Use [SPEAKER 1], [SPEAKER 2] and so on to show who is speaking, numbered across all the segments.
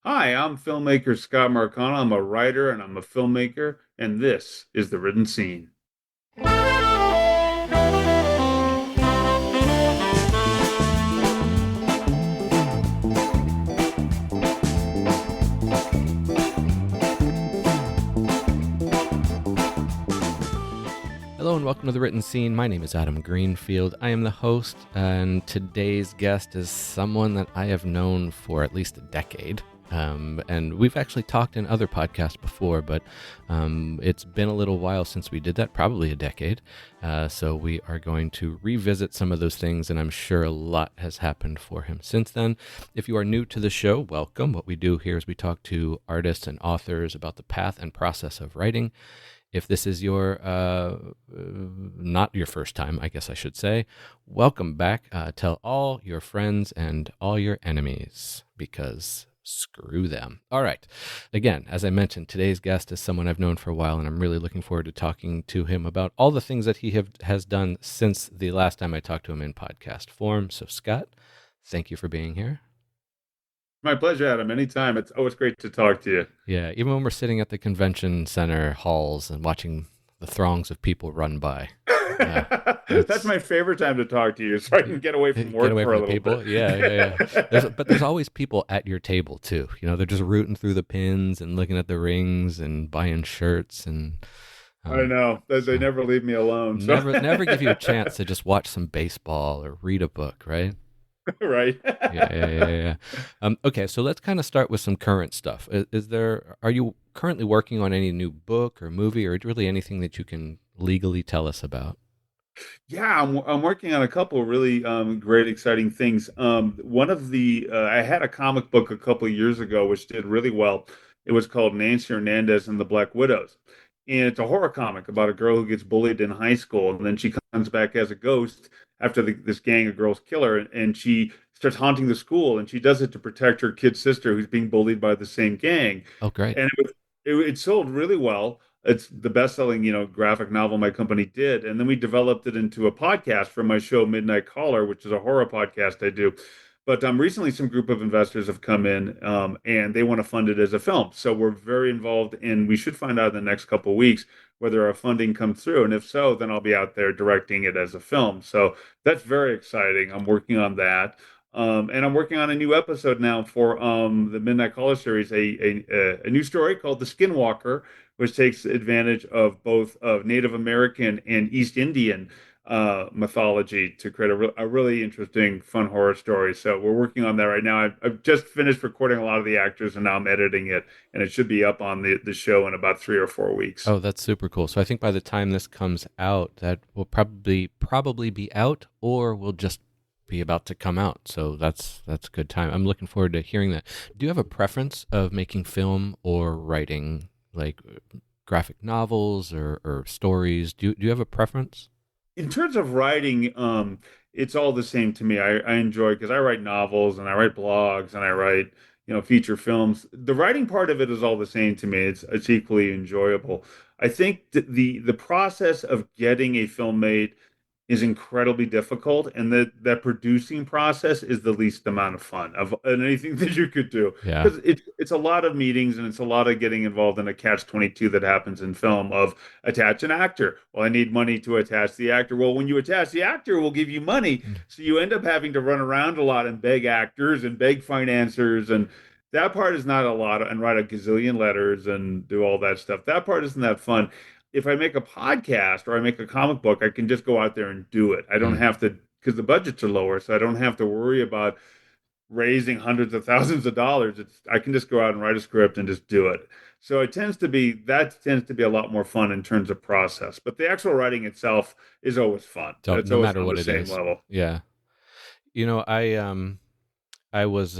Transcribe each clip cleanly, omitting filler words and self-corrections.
[SPEAKER 1] Hi, I'm filmmaker Scott Marcano. I'm a writer and I'm a filmmaker, and this is The Written Scene.
[SPEAKER 2] Hello and welcome to The Written Scene. My name is Adam Greenfield. I am the host, and today's guest is someone that I have known for at least a decade. And we've actually talked in other podcasts before, but it's been a little while since we did that, probably a decade. So we are going to revisit some of those things, and I'm sure a lot has happened for him since then. If you are new to the show, welcome. What we do here is we talk to artists and authors about the path and process of writing. If this is your not your first time, I guess I should say, welcome back. Tell all your friends and all your enemies, because screw them. All right. Again, as I mentioned, today's guest is someone I've known for a while, and I'm really looking forward to talking to him about all the things that he has done since the last time I talked to him in podcast form. So, Scott, thank you for being here.
[SPEAKER 1] My pleasure, Adam. Anytime. It's always great to talk to you.
[SPEAKER 2] Yeah, even when we're sitting at the convention center halls and watching the throngs of people run by.
[SPEAKER 1] That's
[SPEAKER 2] It's
[SPEAKER 1] my favorite time to talk to you, so I can get away from
[SPEAKER 2] get
[SPEAKER 1] work
[SPEAKER 2] away
[SPEAKER 1] for
[SPEAKER 2] from
[SPEAKER 1] a
[SPEAKER 2] the
[SPEAKER 1] little
[SPEAKER 2] people. Yeah.
[SPEAKER 1] bit.
[SPEAKER 2] But there's always people at your table too. You know, they're just rooting through the pins and looking at the rings and buying shirts and
[SPEAKER 1] I know. They
[SPEAKER 2] so
[SPEAKER 1] never leave me alone. So
[SPEAKER 2] never give you a chance to just watch some baseball or read a book, right?
[SPEAKER 1] right.
[SPEAKER 2] Yeah. Okay, so let's kind of start with some current stuff. Are you currently working on any new book or movie or really anything that you can legally tell us about?
[SPEAKER 1] Yeah, I'm working on a couple of really great, exciting things. One of the I had a comic book a couple of years ago which did really well. It was called Nancy Hernandez and the Black Widows, and it's a horror comic about a girl who gets bullied in high school, and then she comes back as a ghost after this gang of girls kill her, and she starts haunting the school, and she does it to protect her kid sister who's being bullied by the same gang.
[SPEAKER 2] Oh, great.
[SPEAKER 1] And it sold really well. It's the best-selling, graphic novel my company did, and then we developed it into a podcast for my show Midnight Caller, which is a horror podcast I do. But recently, some group of investors have come in, and they want to fund it as a film. So we're very involved, and we should find out in the next couple of weeks whether our funding comes through, and if so, then I'll be out there directing it as a film. So that's very exciting. I'm working on that. And I'm working on a new episode now for the Midnight Caller series, a new story called The Skinwalker, which takes advantage of both of Native American and East Indian mythology to create a really interesting, fun horror story. So we're working on that right now. I've just finished recording a lot of the actors, and now I'm editing it, and it should be up on the show in about 3 or 4 weeks.
[SPEAKER 2] Oh, that's super cool. So I think by the time this comes out, that will probably be out or will just be about to come out. So that's a good time. I'm looking forward to hearing that. Do you have a preference of making film or writing, like graphic novels or stories? Do you have a preference?
[SPEAKER 1] In terms of writing, it's all the same to me. I enjoy because I write novels and I write blogs and I write, feature films. The writing part of it is all the same to me. It's equally enjoyable. I think the process of getting a film made is incredibly difficult, and that producing process is the least amount of fun of anything that you could do
[SPEAKER 2] Yeah.
[SPEAKER 1] because it's a lot of meetings and it's a lot of getting involved in a catch-22 that happens in film of attach an actor. Well, I need money to attach the actor. Well, when you attach the actor, we'll give you money, so you end up having to run around a lot and beg actors and beg financiers, and that part is not a lot, and write a gazillion letters and do all that stuff. That part isn't that fun. If I make a podcast or I make a comic book, I can just go out there and do it. I don't
[SPEAKER 2] Mm.
[SPEAKER 1] have to, because the budgets are lower, so I don't have to worry about raising hundreds of thousands of dollars. I can just go out and write a script and just do it. So that tends to be a lot more fun in terms of process. But the actual writing itself is always fun.
[SPEAKER 2] So
[SPEAKER 1] It's
[SPEAKER 2] no
[SPEAKER 1] always
[SPEAKER 2] matter
[SPEAKER 1] on
[SPEAKER 2] what
[SPEAKER 1] the
[SPEAKER 2] it
[SPEAKER 1] same
[SPEAKER 2] is.
[SPEAKER 1] level.
[SPEAKER 2] Yeah. You know, I was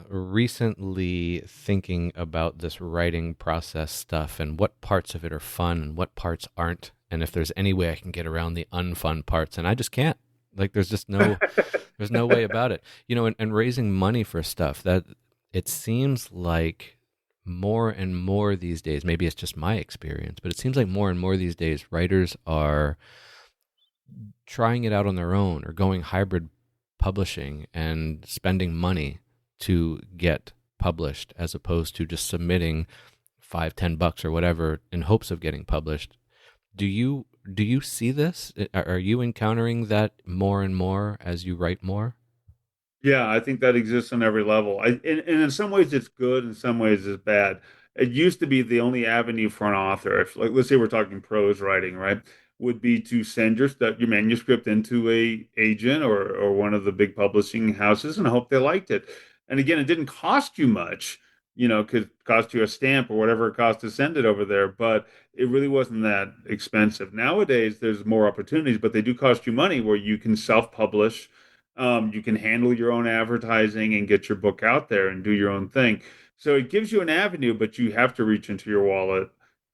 [SPEAKER 2] recently thinking about this writing process stuff and what parts of it are fun and what parts aren't, and if there's any way I can get around the unfun parts, and I just can't. Like, there's no way about it. You know, and raising money for stuff that it seems like more and more these days. Maybe it's just my experience, but it seems like more and more these days, writers are trying it out on their own or going hybrid publishing and spending money to get published as opposed to just submitting 5, $10 or whatever in hopes of getting published. Do you see this? Are you encountering that more and more as you write more?
[SPEAKER 1] Yeah, I think that exists on every level. And in some ways it's good, in some ways it's bad. It used to be the only avenue for an author, if like let's say we're talking prose writing, right, would be to send your manuscript into a agent or one of the big publishing houses and hope they liked it. And again, it didn't cost you much, could cost you a stamp or whatever it cost to send it over there, but it really wasn't that expensive. Nowadays, there's more opportunities, but they do cost you money where you can self-publish. You can handle your own advertising and get your book out there and do your own thing. So it gives you an avenue, but you have to reach into your wallet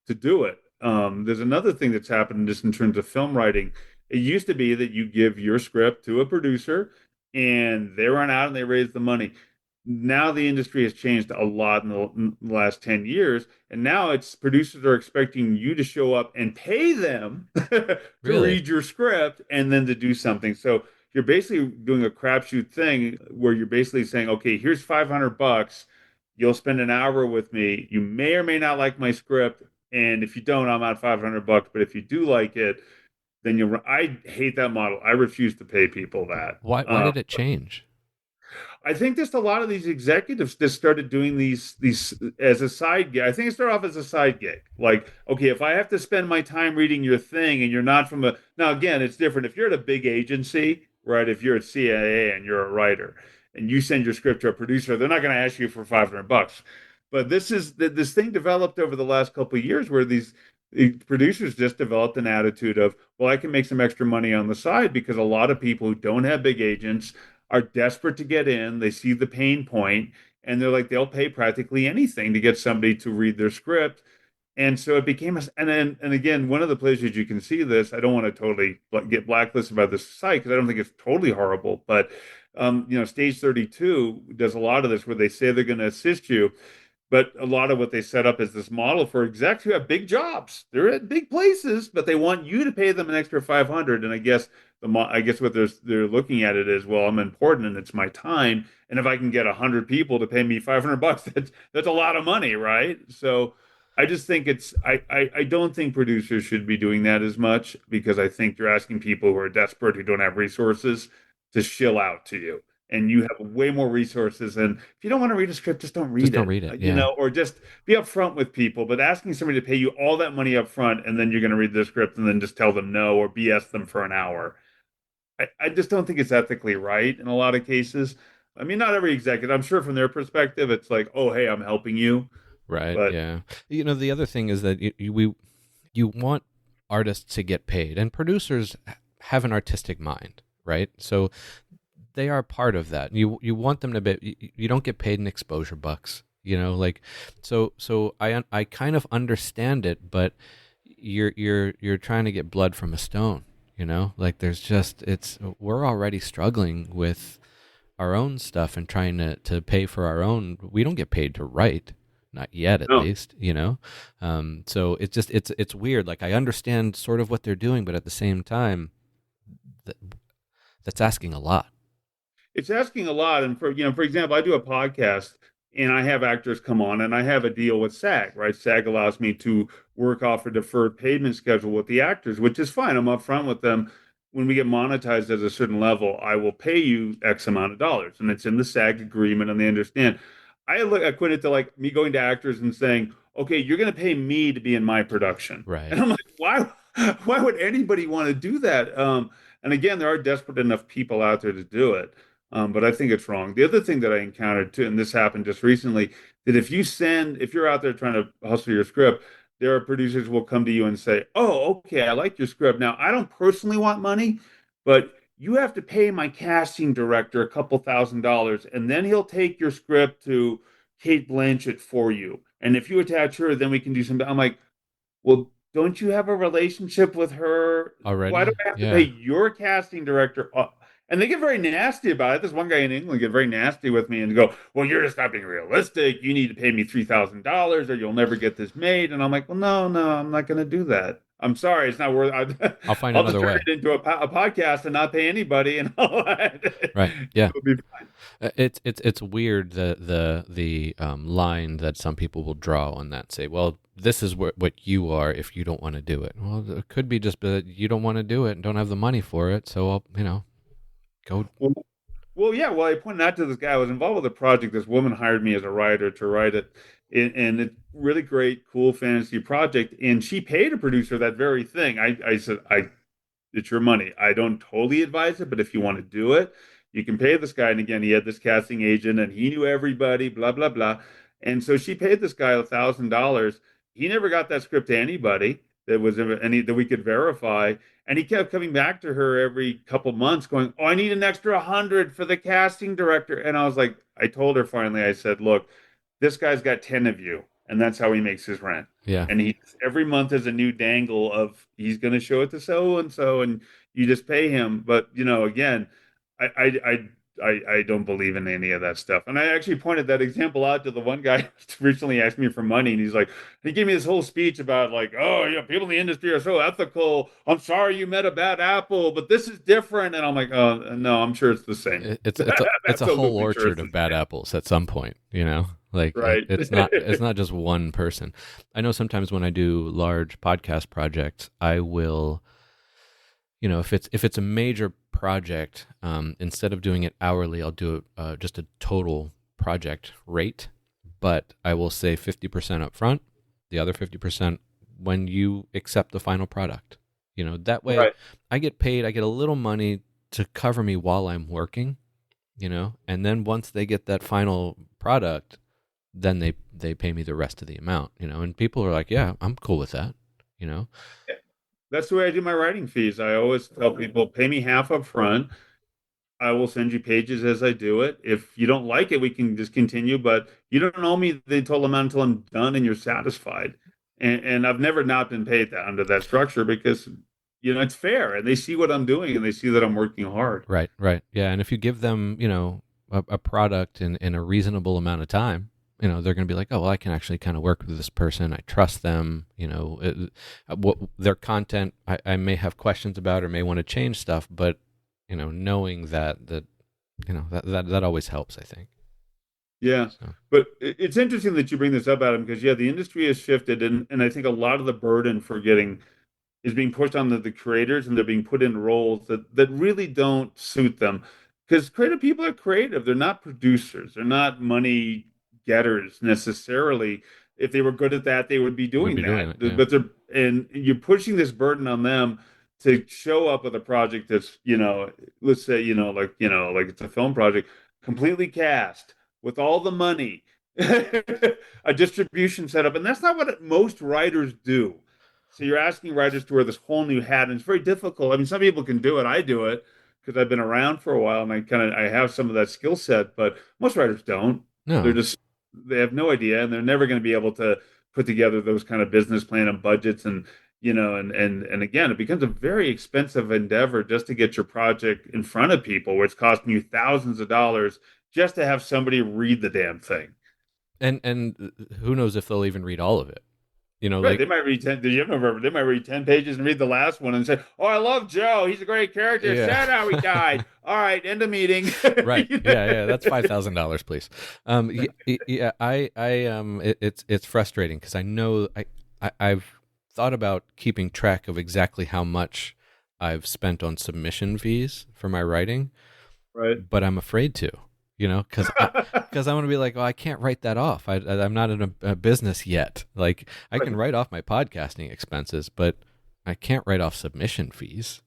[SPEAKER 1] to do it. There's another thing that's happened just in terms of film writing. It used to be that you give your script to a producer and they run out and they raise the money. Now the industry has changed a lot in the last 10 years. And now it's producers are expecting you to show up and pay them to
[SPEAKER 2] Really?
[SPEAKER 1] read your script and then to do something. So you're basically doing a crapshoot thing where you're basically saying, okay, here's $500. You'll spend an hour with me. You may or may not like my script. And if you don't, I'm out $500. But if you do like it, then I hate that model. I refuse to pay people that.
[SPEAKER 2] Why did it change?
[SPEAKER 1] I think just a lot of these executives just started doing these as a side gig. I think it started off as a side gig. Like, okay, if I have to spend my time reading your thing and you're not from a now again, it's different. If you're at a big agency, right? If you're at CIA and you're a writer and you send your script to a producer, they're not going to ask you for $500. But this thing developed over the last couple of years where the producers just developed an attitude of, well, I can make some extra money on the side because a lot of people who don't have big agents are desperate to get in. They see the pain point, and they're like they'll pay practically anything to get somebody to read their script. And so it became and again, one of the places you can see this. I don't want to totally get blacklisted by this site because I don't think it's totally horrible, but Stage 32 does a lot of this where they say they're going to assist you, but a lot of what they set up is this model for execs who have big jobs. They're at big places, but they want you to pay them an extra 500. And I guess what they're looking at it is, well, I'm important and it's my time. And if I can get 100 people to pay me $500, that's a lot of money, right? So I just think I don't think producers should be doing that as much because I think you're asking people who are desperate, who don't have resources, to shill out to you and you have way more resources. And if you don't want to read a script, just don't
[SPEAKER 2] Just
[SPEAKER 1] read
[SPEAKER 2] don't
[SPEAKER 1] it,
[SPEAKER 2] read it. Yeah.
[SPEAKER 1] or just be upfront with people. But asking somebody to pay you all that money up front and then you're going to read the script and then just tell them no or BS them for an hour, I just don't think it's ethically right in a lot of cases. I mean, not every executive, I'm sure from their perspective, it's like, oh, hey, I'm helping you.
[SPEAKER 2] Right.
[SPEAKER 1] But
[SPEAKER 2] Yeah. The other thing is that you want artists to get paid, and producers have an artistic mind, right? So they are part of that. You want them to be. You don't get paid in exposure bucks, like so. I kind of understand it, but you're trying to get blood from a stone, like there's just we're already struggling with our own stuff and trying to pay for our own. We don't get paid to write, not yet at
[SPEAKER 1] no,
[SPEAKER 2] least, so it's weird. Like I understand sort of what they're doing, but at the same time, th- that's asking a lot.
[SPEAKER 1] it's asking a lot. And for example, I do a podcast and I have actors come on and I have a deal with SAG, right? SAG allows me to work off a deferred payment schedule with the actors, which is fine. I'm upfront with them. When we get monetized at a certain level, I will pay you X amount of dollars. And it's in the SAG agreement and they understand. I equate it to like me going to actors and saying, okay, you're going to pay me to be in my production.
[SPEAKER 2] Right.
[SPEAKER 1] And I'm like, why would anybody want to do that? And again, there are desperate enough people out there to do it. But I think it's wrong. The other thing that I encountered too, and this happened just recently, that if you're out there trying to hustle your script, there are producers who will come to you and say, "Oh, okay, I like your script. Now, I don't personally want money, but you have to pay my casting director a couple $1,000, and then he'll take your script to Kate Blanchett for you. And if you attach her, then we can do something." I'm like, well, don't you have a relationship with her? Why do
[SPEAKER 2] Already?
[SPEAKER 1] I have to pay
[SPEAKER 2] Yeah.
[SPEAKER 1] your casting director? And they get very nasty about it. This one guy in England get very nasty with me and go, "Well, you're just not being realistic. You need to pay me $3,000 or you'll never get this made." And I'm like, "Well, no, I'm not going to do that. I'm sorry, it's not worth.
[SPEAKER 2] I'll find
[SPEAKER 1] I'll just
[SPEAKER 2] another
[SPEAKER 1] turn
[SPEAKER 2] way.
[SPEAKER 1] it into a podcast and not pay anybody, and
[SPEAKER 2] Right. Yeah.
[SPEAKER 1] it'll be fine.
[SPEAKER 2] It's weird the line that some people will draw on that. Say, well, this is what you are if you don't want to do it. Well, it could be just that you don't want to do it and don't have the money for it. So I'll go.
[SPEAKER 1] Well, yeah. Well, I pointed out to this guy. I was involved with a project. This woman hired me as a writer to write it, and it's really great, cool fantasy project. And she paid a producer that very thing. I said, it's your money. I don't totally advise it, but if you want to do it, you can pay this guy. And again, he had this casting agent, and he knew everybody. Blah blah blah. And so she paid this guy $1,000. He never got that script to anybody that was any that we could verify. And he kept coming back to her every couple months going, "Oh, I need an extra 100 for the casting director." And I was like, I told her finally, I said, "Look, this guy's got 10 of you, and that's how he makes his rent."
[SPEAKER 2] Yeah.
[SPEAKER 1] And he every month is a new dangle of he's going to show it to so and so, and you just pay him. But again, I I don't believe in any of that stuff. And I actually pointed that example out to the one guy who recently asked me for money, and he's like, he gave me this whole speech about like, oh, people in the industry are so ethical. I'm sorry you met a bad apple, but this is different. And I'm like, oh no, I'm sure it's the same.
[SPEAKER 2] It's a whole
[SPEAKER 1] Absolutely sure
[SPEAKER 2] orchard
[SPEAKER 1] it's the
[SPEAKER 2] of bad
[SPEAKER 1] same.
[SPEAKER 2] apples at some point. Like
[SPEAKER 1] Right.
[SPEAKER 2] it's not just one person. I know sometimes when I do large podcast projects, I will, if it's a major project, instead of doing it hourly, I'll do it just a total project rate, but I will say 50% up front, the other 50% when you accept the final product. That way
[SPEAKER 1] Right.
[SPEAKER 2] I get paid, I get a little money to cover me while I'm working, and then once they get that final product, then they pay me the rest of the amount, and people are like, yeah, I'm cool with that, you know.
[SPEAKER 1] That's the way I do my writing fees. I always tell people, pay me half up front. I will send you pages as I do it. If you don't like it, we can discontinue, but you don't owe me the total amount until I'm done and you're satisfied. And I've never not been paid that under that structure because it's fair and they see what I'm doing and they see that I'm working hard.
[SPEAKER 2] Right, yeah. And if you give them, a product in a reasonable amount of time, they're going to be like, oh, well, I can actually kind of work with this person. I trust them. What their content, I may have questions about or may want to change stuff, but knowing that always helps, I think.
[SPEAKER 1] Yeah.
[SPEAKER 2] So
[SPEAKER 1] But it's interesting that you bring this up, Adam, because yeah, the industry has shifted and I think a lot of the burden for getting is being pushed on the creators and they're being put in roles that really don't suit them. Because creative people are creative. They're not producers. They're not money getters necessarily. If they were good at that, they would be
[SPEAKER 2] we'd
[SPEAKER 1] doing
[SPEAKER 2] be doing
[SPEAKER 1] that.
[SPEAKER 2] it, yeah.
[SPEAKER 1] But and you're pushing this burden on them to show up with a project that's, let's say, like it's a film project, completely cast with all the money, a distribution setup. And that's not what most writers do. So you're asking writers to wear this whole new hat, and it's very difficult. I mean, some people can do it. I do it because I've been around for a while, and I have some of that skill set. But most writers don't. They're
[SPEAKER 2] No.
[SPEAKER 1] just they have no idea, and they're never going to be able to put together those kind of business plan and budgets, and and again, it becomes a very expensive endeavor just to get your project in front of people, where it's costing you thousands of dollars just to have somebody read the damn thing.
[SPEAKER 2] And who knows if they'll even read all of it.
[SPEAKER 1] Right.
[SPEAKER 2] Like,
[SPEAKER 1] They might read 10. Did you ever remember? They might read 10 pages and read the last one and say, "Oh, I love Joe. He's a great character.
[SPEAKER 2] yeah.
[SPEAKER 1] Sad how he died. All right, end of meeting."
[SPEAKER 2] Right. Yeah. That's $5,000, please. Yeah. It's frustrating because I know I've thought about keeping track of exactly how much I've spent on submission fees for my writing,
[SPEAKER 1] Right.
[SPEAKER 2] but I'm afraid to, because I'm gonna be like, oh, I can't write that off. I'm not in a business yet. Like, I can write off my podcasting expenses, but I can't write off submission fees.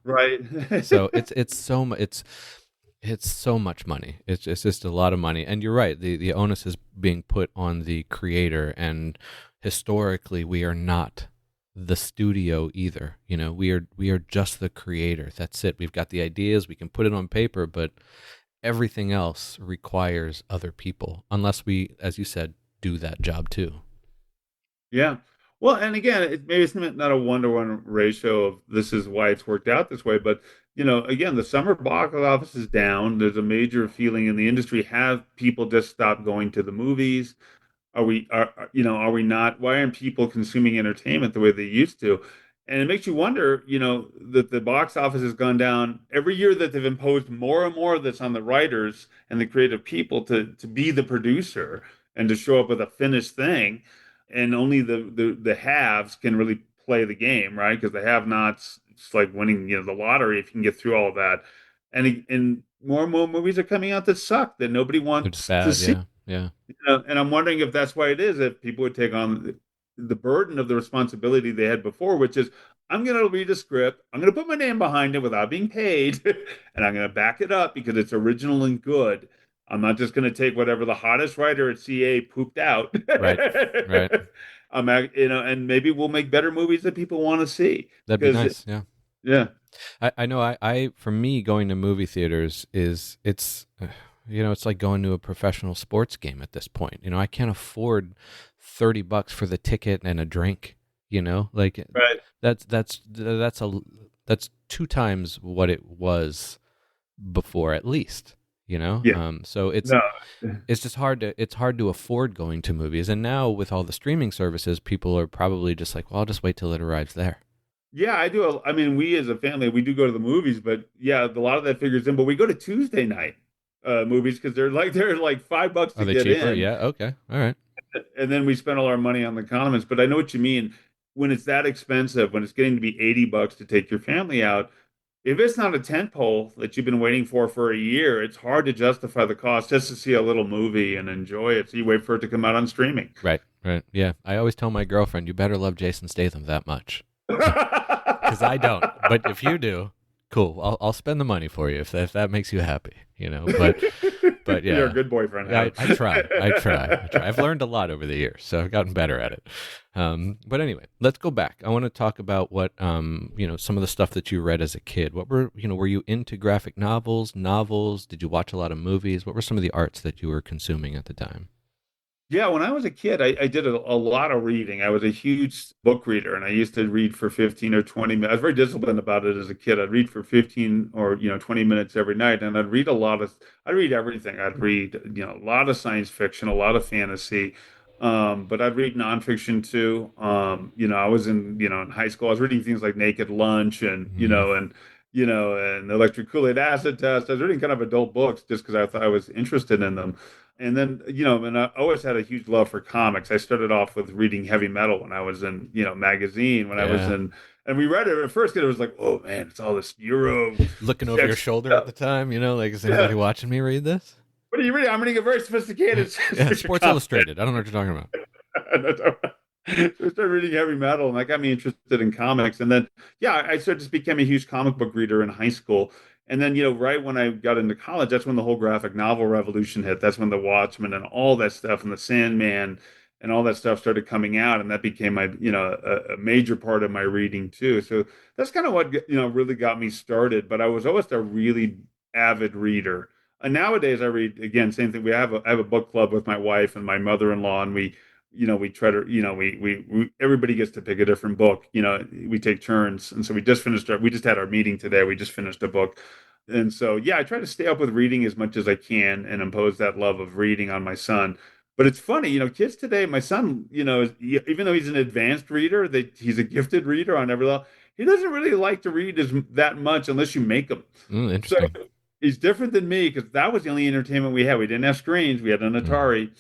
[SPEAKER 1] Right.
[SPEAKER 2] So it's so much money. It's just a lot of money. And you're right. The onus is being put on the creator. And historically, we are not the studio either. We are just the creator. That's it. We've got the ideas. We can put it on paper, but everything else requires other people. Unless we, as you said, do that job too.
[SPEAKER 1] Yeah. Well, and again, maybe it's not a one-to-one ratio of this is why it's worked out this way, but again, the summer box office is down. There's a major feeling in the industry. Have people just stopped going to the movies? are we not? Why aren't people consuming entertainment the way they used to? And it makes you wonder, that the box office has gone down every year that they've imposed more and more that's on the writers and the creative people to be the producer and to show up with a finished thing. And only the haves can really play the game, right? Because the have-nots, it's like winning, the lottery if you can get through all of that. And more and more movies are coming out that suck that nobody
[SPEAKER 2] They're just
[SPEAKER 1] wants to
[SPEAKER 2] bad.
[SPEAKER 1] see.
[SPEAKER 2] Yeah. Yeah.
[SPEAKER 1] And I'm wondering if that's why it is that people would take on the burden of the responsibility they had before, which is I'm going to read a script, I'm going to put my name behind it without being paid, and I'm going to back it up because it's original and good. I'm not just going to take whatever the hottest writer at CA pooped out.
[SPEAKER 2] Right. Right.
[SPEAKER 1] And maybe we'll make better movies that people want to see.
[SPEAKER 2] That'd be
[SPEAKER 1] Because,
[SPEAKER 2] nice. Yeah.
[SPEAKER 1] yeah,
[SPEAKER 2] I know for me going to movie theaters it's it's like going to a professional sports game at this point. I can't afford $30 for the ticket and a drink, like
[SPEAKER 1] right.
[SPEAKER 2] that's two times what it was before at least,
[SPEAKER 1] Yeah,
[SPEAKER 2] so
[SPEAKER 1] no.
[SPEAKER 2] it's just hard to afford going to movies. And now with all the streaming services, people are probably just like, well, I'll just wait till it arrives there.
[SPEAKER 1] Yeah, I do. I mean, we as a family, we do go to the movies, but yeah, a lot of that figures in. But we go to Tuesday night movies because they're like $5
[SPEAKER 2] Are
[SPEAKER 1] to
[SPEAKER 2] they
[SPEAKER 1] get
[SPEAKER 2] cheaper?
[SPEAKER 1] in,
[SPEAKER 2] Yeah. Okay. All right.
[SPEAKER 1] and then we spend all our money on the condiments. But I know what you mean. When it's that expensive, when it's getting to be $80 to take your family out, if it's not a tent pole that you've been waiting for a year, it's hard to justify the cost just to see a little movie and enjoy it. So you wait for it to come out on streaming.
[SPEAKER 2] Right. Right. Yeah. I always tell my girlfriend, you better love Jason Statham that much. Because I don't. But if you do, cool. I'll spend the money for you if that makes you happy. But
[SPEAKER 1] You're a
[SPEAKER 2] yeah,
[SPEAKER 1] good boyfriend,
[SPEAKER 2] I try. I try. I've learned a lot over the years, so I've gotten better at it. But anyway, let's go back. I want to talk about what some of the stuff that you read as a kid. What were you into graphic novels? Novels? Did you watch a lot of movies? What were some of the arts that you were consuming at the time?
[SPEAKER 1] Yeah, when I was a kid, I did a lot of reading. I was a huge book reader, and I used to read for 15 or 20 minutes. I was very disciplined about it as a kid. I'd read for 15 or 20 minutes every night, and I'd read everything. I'd read a lot of science fiction, a lot of fantasy, but I'd read nonfiction too. I was in high school. I was reading things like Naked Lunch and
[SPEAKER 2] Mm,
[SPEAKER 1] and Electric Kool-Aid Acid Test. I was reading kind of adult books just because I thought I was interested in them. And then, and I always had a huge love for comics. I started off with reading heavy metal when I was in, magazine, when I was
[SPEAKER 2] yeah.
[SPEAKER 1] in, and we read it at first, and it was like, oh man, it's all this Euro
[SPEAKER 2] Looking over your
[SPEAKER 1] sex
[SPEAKER 2] shoulder at
[SPEAKER 1] stuff.
[SPEAKER 2] the time, like, is
[SPEAKER 1] Yeah.
[SPEAKER 2] anybody watching me read this?
[SPEAKER 1] What are you reading? I'm reading a very sophisticated science
[SPEAKER 2] Yeah,
[SPEAKER 1] fiction
[SPEAKER 2] Sports
[SPEAKER 1] comic.
[SPEAKER 2] Illustrated. I don't know what you're talking about.
[SPEAKER 1] So I started reading heavy metal, and that got me interested in comics. And then, yeah, I sort of just became a huge comic book reader in high school. And then, right when I got into college, that's when the whole graphic novel revolution hit. That's when the Watchmen and all that stuff, and the Sandman, and all that stuff started coming out, and that became a major part of my reading too. So that's kind of what really got me started. But I was always a really avid reader. And nowadays, I read again, same thing. I have a book club with my wife and my mother-in-law, and we try to, we everybody gets to pick a different book. We take turns, and so we just had our meeting today. We just finished a book, and so yeah, I try to stay up with reading as much as I can and impose that love of reading on my son. But it's funny, kids today. My son, even though he's an advanced reader, he's a gifted reader on every level. He doesn't really like to read that much unless you make him. So
[SPEAKER 2] Interesting.
[SPEAKER 1] he's different than me because that was the only entertainment we had. We didn't have screens. We had an
[SPEAKER 2] Mm-hmm.
[SPEAKER 1] Atari,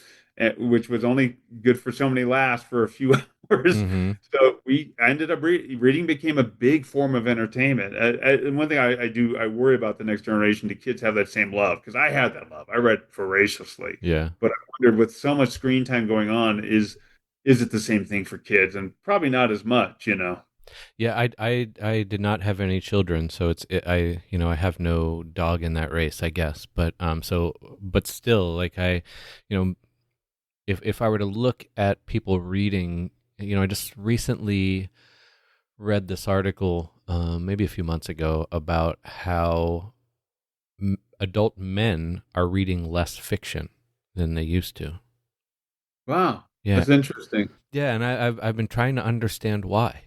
[SPEAKER 1] which was only good for so many laughs for a few hours.
[SPEAKER 2] Mm-hmm.
[SPEAKER 1] So I ended up reading became a big form of entertainment. And one thing I worry about the next generation. Do kids have that same love? Because I had that love. I read voraciously,
[SPEAKER 2] Yeah.
[SPEAKER 1] but I wondered with so much screen time going on, is it the same thing for kids? And probably not as much.
[SPEAKER 2] Yeah, I did not have any children, so I have no dog in that race, I guess. But still, like you know, if I were to look at people reading, I just recently read this article, maybe a few months ago, about how adult men are reading less fiction than they used to.
[SPEAKER 1] Wow,
[SPEAKER 2] Yeah,
[SPEAKER 1] that's interesting.
[SPEAKER 2] yeah, and I've been trying to understand why.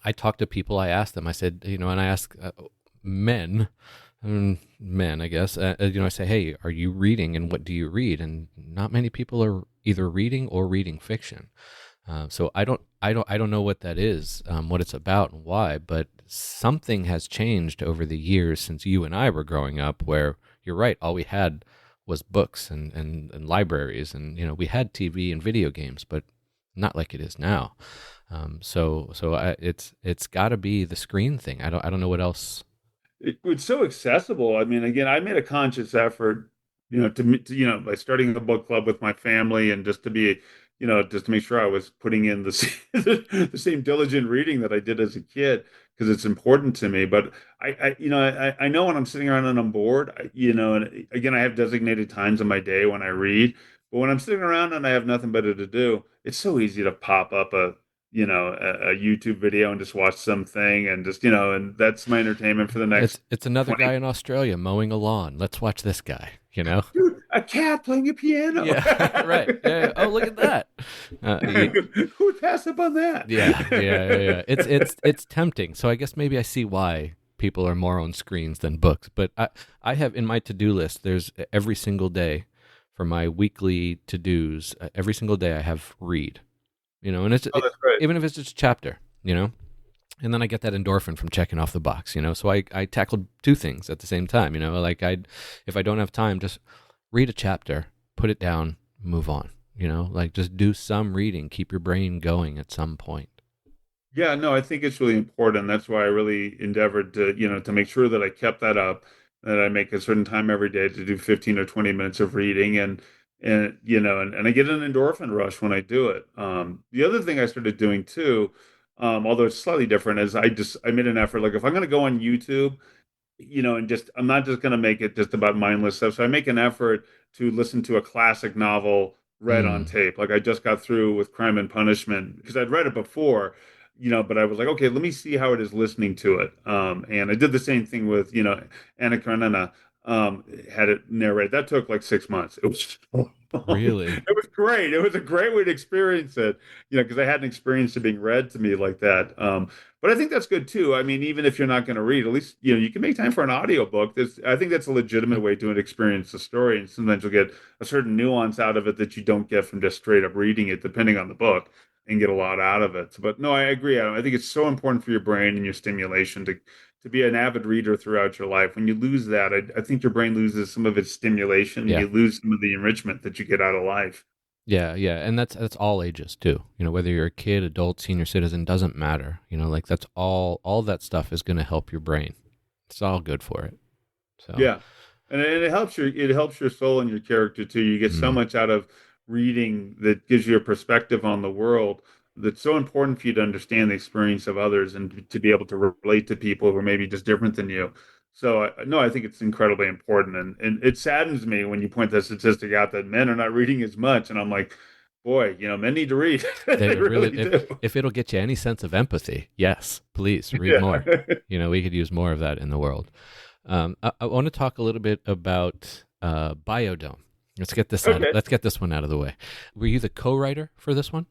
[SPEAKER 2] I talk to people. I ask them. I said, and I ask men, Man, I guess I say, hey, are you reading, and what do you read? And not many people are either reading or reading fiction. So I don't know what that is, what it's about, and why. But something has changed over the years since you and I were growing up. Where you're right, all we had was books and libraries, and we had TV and video games, but not like it is now. It's got to be the screen thing. I don't know what else.
[SPEAKER 1] It's so accessible. I mean, again, I made a conscious effort, by starting a book club with my family and just to be, just to make sure I was putting in the the same diligent reading that I did as a kid because it's important to me. But I know when I'm sitting around and I'm bored, and again, I have designated times in my day when I read. But when I'm sitting around and I have nothing better to do, it's so easy to pop up a YouTube video and just watch something and just, and that's my entertainment for the next
[SPEAKER 2] It's another
[SPEAKER 1] 20.
[SPEAKER 2] guy in Australia mowing a lawn. Let's watch this guy.
[SPEAKER 1] Dude, a cat playing a piano.
[SPEAKER 2] Yeah, right. Yeah. Oh, look at that. You,
[SPEAKER 1] Who would pass up on that?
[SPEAKER 2] yeah. It's tempting. So I guess maybe I see why people are more on screens than books. But I have in my to do list. There's every single day for my weekly to dos. Every single day I have read. And
[SPEAKER 1] Oh, that's great.
[SPEAKER 2] even if it's just a chapter. And then I get that endorphin from checking off the box. So I tackled two things at the same time. Like if I don't have time, just read a chapter, put it down, move on. Like just do some reading, keep your brain going at some point.
[SPEAKER 1] Yeah, no, I think it's really important. That's why I really endeavored to make sure that I kept that up, that I make a certain time every day to do 15 or 20 minutes of reading and I get an endorphin rush when I do it. The other thing I started doing too, although it's slightly different, is I made an effort. Like if I'm going to go on YouTube, and just I'm not just going to make it just about mindless stuff. So I make an effort to listen to a classic novel read on
[SPEAKER 2] Mm,
[SPEAKER 1] tape. Like I just got through with Crime and Punishment because I'd read it before, but I was like, okay, let me see how it is listening to it. And I did the same thing with, Anna Karenina, had it narrated. That took like 6 months. It was so long.
[SPEAKER 2] really?
[SPEAKER 1] It was great. It was a great way to experience it, because I hadn't experienced it being read to me like that. But I think that's good too. I mean, even if you're not going to read, at least you can make time for an audiobook. I think that's a legitimate
[SPEAKER 2] Yep.
[SPEAKER 1] way to experience the story, and sometimes you'll get a certain nuance out of it that you don't get from just straight up reading it, depending on the book, and get a lot out of it. But no, I agree, Adam. I think it's so important for your brain and your stimulation to be an avid reader throughout your life. When you lose that, I think your brain loses some of its stimulation.
[SPEAKER 2] Yeah.
[SPEAKER 1] You lose some of the enrichment that you get out of life.
[SPEAKER 2] Yeah, and that's all ages too. Whether you're a kid, adult, senior citizen, doesn't matter. Like that's all that stuff is going to help your brain. It's all good for it. So,
[SPEAKER 1] Yeah, and it helps your soul and your character too. You get so
[SPEAKER 2] mm,
[SPEAKER 1] much out of reading that gives you a perspective on the world that's so important for you to understand the experience of others and to be able to relate to people who are maybe just different than you. So no, I think it's incredibly important, and it saddens me when you point that statistic out that men are not reading as much, and I'm like, boy, men need to read.
[SPEAKER 2] they
[SPEAKER 1] They
[SPEAKER 2] really
[SPEAKER 1] really do.
[SPEAKER 2] if it'll get you any sense of empathy, yes, please read
[SPEAKER 1] Yeah.
[SPEAKER 2] more. We could use more of that in the world. I want to talk a little bit about Biodome.
[SPEAKER 1] Okay.
[SPEAKER 2] Let's get this one out of the way. Were you the co-writer for this one?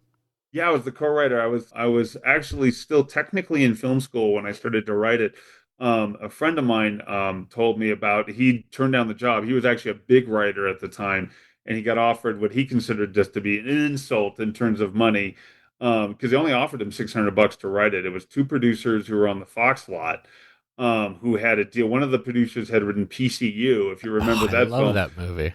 [SPEAKER 1] Yeah, I was the co-writer. I was actually still technically in film school when I started to write it. A friend of mine told me about he turned down the job. He was actually a big writer at the time, and he got offered what he considered just to be an insult in terms of money, because they only offered him $600 to write it. It was two producers who were on the Fox lot, who had a deal. One of the producers had written PCU, if you
[SPEAKER 2] Oh,
[SPEAKER 1] remember
[SPEAKER 2] I
[SPEAKER 1] that
[SPEAKER 2] love
[SPEAKER 1] film.
[SPEAKER 2] that movie.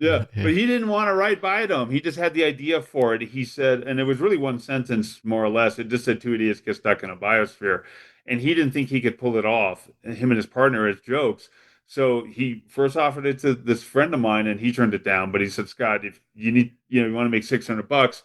[SPEAKER 1] Yeah,
[SPEAKER 2] Yeah.
[SPEAKER 1] but he didn't want to write Bidome. He just had the idea for it. He said, and it was really one sentence more or less. It just said two idiots get stuck in a biosphere, and he didn't think he could pull it off. Him and his partner as jokes. So he first offered it to this friend of mine, and he turned it down. But he said, Scott, if you need, you want to make $600,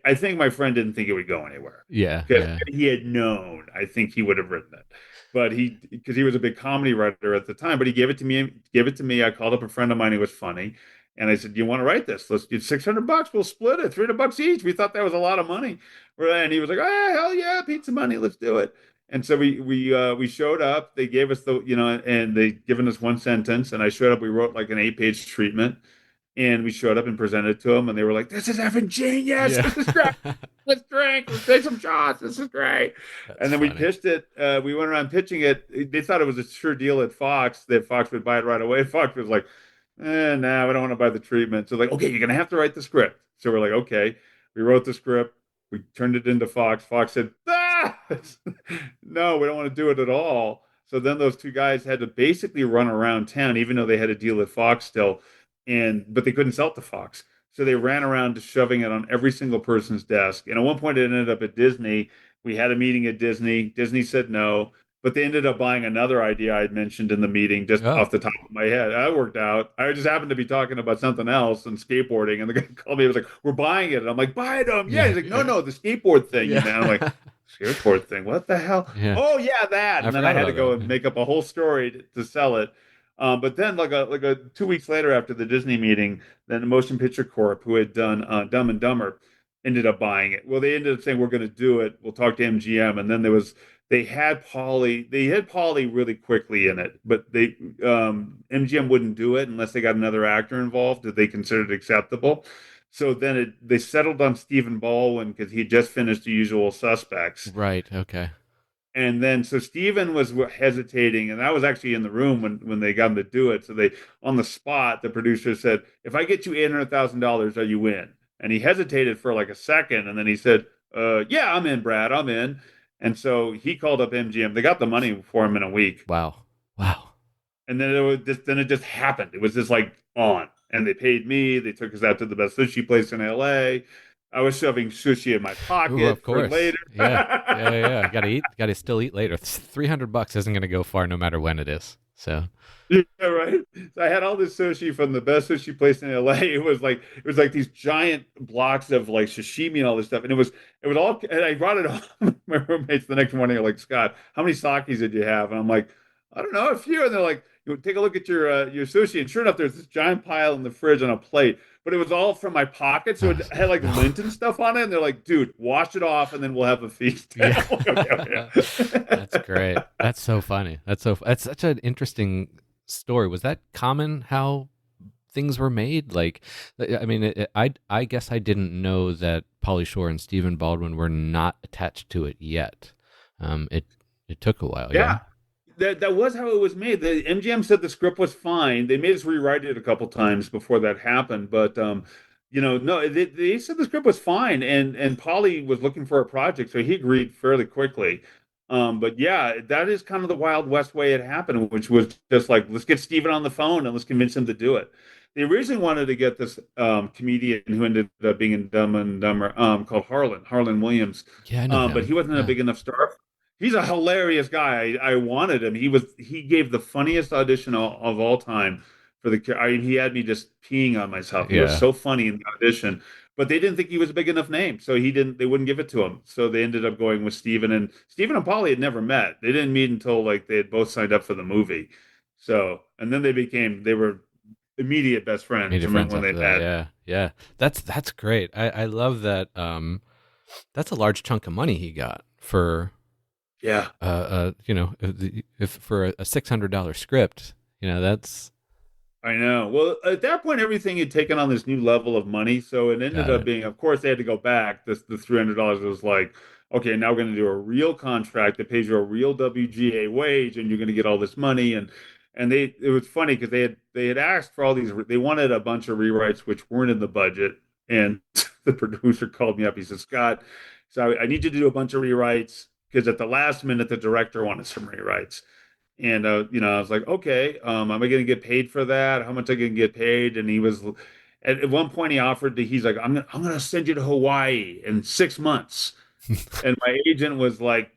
[SPEAKER 1] I think my friend didn't think it would go anywhere
[SPEAKER 2] Yeah,
[SPEAKER 1] because
[SPEAKER 2] yeah.
[SPEAKER 1] he had known. I think he would have written it. But because he was a big comedy writer at the time, but he gave it to me. Gave it to me. I called up a friend of mine who was funny, and I said, "You want to write this? Let's get $600. We'll split it. $300 each." We thought that was a lot of money, and he was like, "Oh hell yeah, pizza money. Let's do it." And so we showed up. They gave us and they given us one sentence, and I showed up. We wrote like an 8-page treatment, And we showed up and presented to them, and they were like, "This is effing genius!
[SPEAKER 2] Yeah.
[SPEAKER 1] This is great! Let's drink. Let's take some shots. This is great."
[SPEAKER 2] That's
[SPEAKER 1] And then we
[SPEAKER 2] funny.
[SPEAKER 1] pitched it. We went around pitching it. They thought it was a sure deal at Fox that Fox would buy it right away. Fox was like, "No, we don't want to buy the treatment." So like, okay, you're gonna have to write the script. So we're like, okay. We wrote the script. We turned it into Fox. Fox said, "Ah, no, we don't want to do it at all." So then those two guys had to basically run around town, even though they had a deal at Fox still, and but they couldn't sell it to Fox. So they ran around just shoving it on every single person's desk. And at one point, it ended up at Disney. We had a meeting at Disney. Disney said no, but they ended up buying another idea I had mentioned in the meeting just
[SPEAKER 2] Oh,
[SPEAKER 1] off the top of my head. That worked out. I just happened to be talking about something else and skateboarding, and the guy called me. He was like, "We're buying it." And I'm like, "Buy them?" Yeah.
[SPEAKER 2] yeah,
[SPEAKER 1] He's like, "No,
[SPEAKER 2] yeah,
[SPEAKER 1] no, the skateboard thing, you
[SPEAKER 2] yeah.
[SPEAKER 1] man." I'm like, "Skateboard thing? What the hell?"
[SPEAKER 2] Yeah,
[SPEAKER 1] Oh yeah, that.
[SPEAKER 2] I
[SPEAKER 1] And then I
[SPEAKER 2] forgot
[SPEAKER 1] had to
[SPEAKER 2] about
[SPEAKER 1] go
[SPEAKER 2] that.
[SPEAKER 1] and
[SPEAKER 2] Yeah.
[SPEAKER 1] make up a whole story to sell it. But then, like a 2 weeks later, after the Disney meeting, then the Motion Picture Corp, who had done Dumb and Dumber, ended up buying it. Well, they ended up saying we're going to do it. We'll talk to MGM, and then they had Polly really quickly in it, but they MGM wouldn't do it unless they got another actor involved that they considered acceptable. So then they settled on Stephen Baldwin because he just finished The Usual Suspects.
[SPEAKER 2] Right. Okay.
[SPEAKER 1] And then so Steven was hesitating, and I was actually in the room when they got him to do it. So they on the spot, the producer said, "If I get you $800,000, are you in?" And he hesitated for like a second, and then he said, "Yeah, I'm in, Brad. I'm in." And so he called up MGM. They got the money for him in a week,
[SPEAKER 2] Wow. Wow.
[SPEAKER 1] and then it just happened. It was just like on, and they paid me. They took us out to the best sushi place in LA. I was shoving sushi in my
[SPEAKER 2] Ooh, of
[SPEAKER 1] pocket for
[SPEAKER 2] course.
[SPEAKER 1] later.
[SPEAKER 2] Yeah. Yeah. Yeah. Yeah. Got to eat. Got to still eat later. $300 isn't going to go far, no matter when it is. So.
[SPEAKER 1] Yeah, right. So I had all this sushi from the best sushi place in LA. It was like these giant blocks of like sashimi and all this stuff. And it was all and I brought it home. My roommates the next morning are like, "Scott, how many sakis did you have?" And I'm like, "I don't know, a few." And they're like, "You take a look at your sushi." And sure enough, there's this giant pile in the fridge on a plate. But it was all from my pocket, so it had like
[SPEAKER 2] No.
[SPEAKER 1] lint and stuff on it. And they're like, "Dude, wash it off, and then we'll have a feast." I'm
[SPEAKER 2] Yeah.
[SPEAKER 1] like, okay,
[SPEAKER 2] That's
[SPEAKER 1] okay.
[SPEAKER 2] great. That's so funny. That's such an interesting story. Was that common how things were made? Like, I mean, I guess I didn't know that Pauly Shore and Stephen Baldwin were not attached to it yet. It took a while. Yeah.
[SPEAKER 1] Yeah, that was how it was made. The MGM said the script was fine. They made us rewrite it a couple times before that happened, but no, they said the script was fine, and Polly was looking for a project, so he agreed fairly quickly. But yeah, that is kind of the Wild West way it happened, which was just like, let's get Steven on the phone and let's convince him to do it. They originally wanted to get this comedian who ended up being in Dumb and Dumber, called Harlan Williams,
[SPEAKER 2] Yeah, I know
[SPEAKER 1] but he
[SPEAKER 2] him.
[SPEAKER 1] wasn't a
[SPEAKER 2] Yeah.
[SPEAKER 1] big enough star. He's a hilarious guy. I wanted him. He gave the funniest audition of all time for the. I mean, he had me just peeing on myself. He was
[SPEAKER 2] Yeah.
[SPEAKER 1] so funny in the audition, but they didn't think he was a big enough name, so he didn't. They wouldn't give it to him. So they ended up going with Steven, and Steven and Polly had never met. They didn't meet until like they had both signed up for the movie. So and then they were immediate best
[SPEAKER 2] Made
[SPEAKER 1] friends.
[SPEAKER 2] your
[SPEAKER 1] I remember
[SPEAKER 2] friends
[SPEAKER 1] when
[SPEAKER 2] after
[SPEAKER 1] they
[SPEAKER 2] that.
[SPEAKER 1] met.
[SPEAKER 2] Yeah. Yeah. That's great. I love that. That's a large chunk of money he got for
[SPEAKER 1] Yeah.
[SPEAKER 2] if for a $600 script, that's
[SPEAKER 1] I know. Well, at that point, everything had taken on this new level of money. So it ended
[SPEAKER 2] got
[SPEAKER 1] up
[SPEAKER 2] it.
[SPEAKER 1] being, of course, they had to go back. The $300 was like, okay, now we're going to do a real contract that pays you a real WGA wage, and you're going to get all this money. And it was funny because they had asked for all these. They wanted a bunch of rewrites which weren't in the budget. And the producer called me up. He said, "Scott, so I need you to do a bunch of rewrites because at the last minute the director wanted some rewrites." And I was like, okay, am I going to get paid for that? How much I can get paid? And he was, at one point, he offered to, he's like, I'm gonna send you to Hawaii in 6 months. And my agent was like,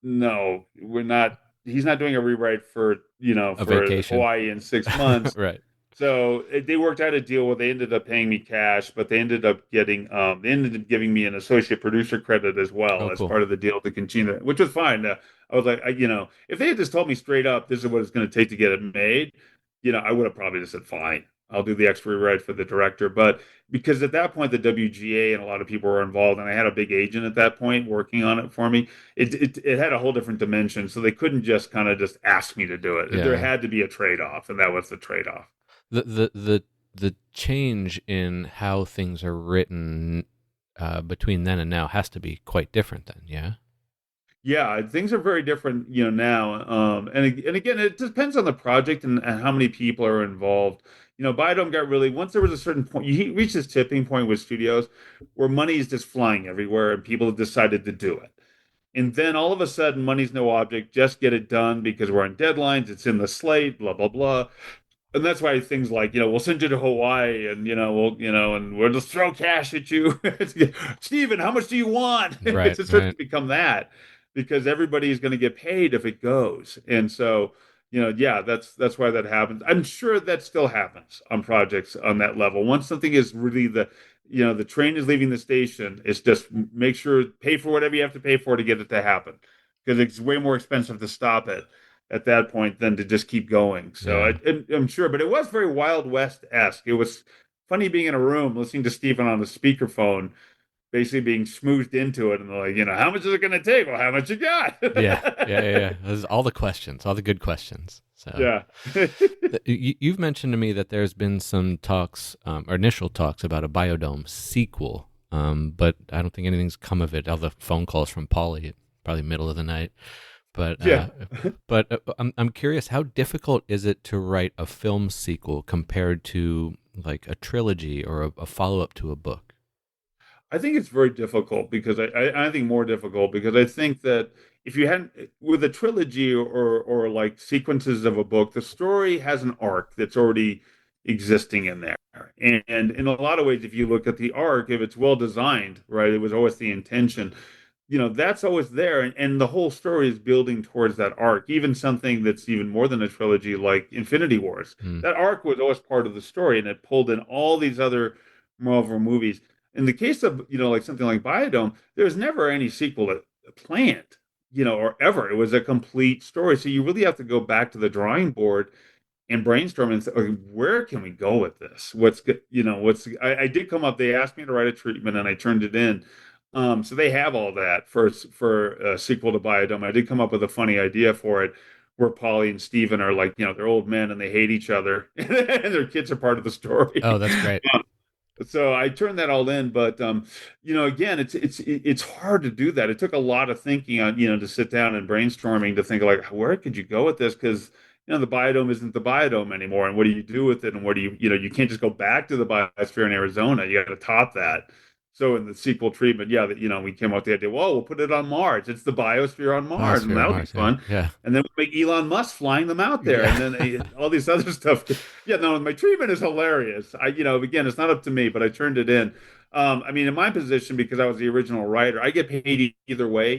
[SPEAKER 1] no, we're not. He's not doing a rewrite for
[SPEAKER 2] A
[SPEAKER 1] for
[SPEAKER 2] vacation.
[SPEAKER 1] Hawaii in 6 months.
[SPEAKER 2] Right.
[SPEAKER 1] So they worked out a deal where they ended up paying me cash, but they ended up giving me an associate producer credit as
[SPEAKER 2] Oh,
[SPEAKER 1] well as
[SPEAKER 2] cool.
[SPEAKER 1] part of the deal to continue, which was fine. I was like, if they had just told me straight up, this is what it's going to take to get it made, I would have probably just said, fine, I'll do the extra rewrite for the director. But because at that point, the WGA and a lot of people were involved, and I had a big agent at that point working on it for me, it had a whole different dimension. So they couldn't just ask me to do it. There
[SPEAKER 2] Yeah.
[SPEAKER 1] had to be a trade-off, and that was the trade-off.
[SPEAKER 2] The the change in how things are written between then and now has to be quite different then, yeah?
[SPEAKER 1] Yeah, things are very different, now. And again, it depends on the project and how many people are involved. Biodome got really once there was a certain point, you reached this tipping point with studios where money is just flying everywhere, and people have decided to do it. And then all of a sudden, money's no object. Just get it done because we're on deadlines. It's in the slate. Blah blah blah. And that's why things like, we'll send you to Hawaii and, and we'll just throw cash at you. Steven, how much do you want? It
[SPEAKER 2] Right,
[SPEAKER 1] starts to
[SPEAKER 2] right.
[SPEAKER 1] become that because everybody is going to get paid if it goes. And so, yeah, that's why that happens. I'm sure that still happens on projects on that level. Once something is really the train is leaving the station, it's just make sure, pay for whatever you have to pay for to get it to happen because it's way more expensive to stop it at that point than to just keep going. So
[SPEAKER 2] Yeah.
[SPEAKER 1] I'm sure, but it was very Wild West-esque. It was funny being in a room listening to Stephen on the speakerphone, basically being smoothed into it, and they're like, how much is it going to take? Well, how much you got?
[SPEAKER 2] Yeah. Yeah, yeah, yeah. Those all the questions, all the good questions. So
[SPEAKER 1] Yeah.
[SPEAKER 2] you've mentioned to me that there's been some talks, or initial talks about a Biodome sequel, but I don't think anything's come of it. All the phone calls from Polly, probably middle of the night. But
[SPEAKER 1] Yeah.
[SPEAKER 2] I'm curious, how difficult is it to write a film sequel compared to like a trilogy or a follow up to a book?
[SPEAKER 1] I think it's very difficult because I think more difficult because I think that if you hadn't with a trilogy or like sequences of a book, the story has an arc that's already existing in there. And in a lot of ways, if you look at the arc, if it's well designed, right, it was always the intention, that's always there. And the whole story is building towards that arc. Even something that's even more than a trilogy like Infinity Wars.
[SPEAKER 2] Hmm.
[SPEAKER 1] That arc was always part of the story and it pulled in all these other Marvel movies. In the case of, like something like Biodome, there was never any sequel planned, or ever. It was a complete story. So you really have to go back to the drawing board and brainstorm and say, okay, where can we go with this? What's good? I did come up, they asked me to write a treatment and I turned it in. So they have all that for a sequel to Biodome. I did come up with a funny idea for it where Polly and Steven are like, they're old men and they hate each other and their kids are part of the
[SPEAKER 2] Oh,
[SPEAKER 1] story.
[SPEAKER 2] that's great.
[SPEAKER 1] So I turned that all in, but again, it's hard to do that. It took a lot of thinking on, to sit down and brainstorming to think like, where could you go with this? Because the biodome isn't the biodome anymore, and what do you do with it? And what do you can't just go back to the biosphere in Arizona. You got to top that. So in the sequel treatment, yeah, that we came up with the idea. Well, we'll put it on Mars. It's the biosphere on Mars, and
[SPEAKER 2] Biosphere on
[SPEAKER 1] that'll be
[SPEAKER 2] Mars. Yeah.
[SPEAKER 1] fun.
[SPEAKER 2] Yeah.
[SPEAKER 1] And then we'll make Elon Musk flying them out there, and
[SPEAKER 2] Yeah.
[SPEAKER 1] then all these other stuff. Yeah, no, my treatment is hilarious. Again, it's not up to me, but I turned it in. I mean, in my position, because I was the original writer, I get paid either way.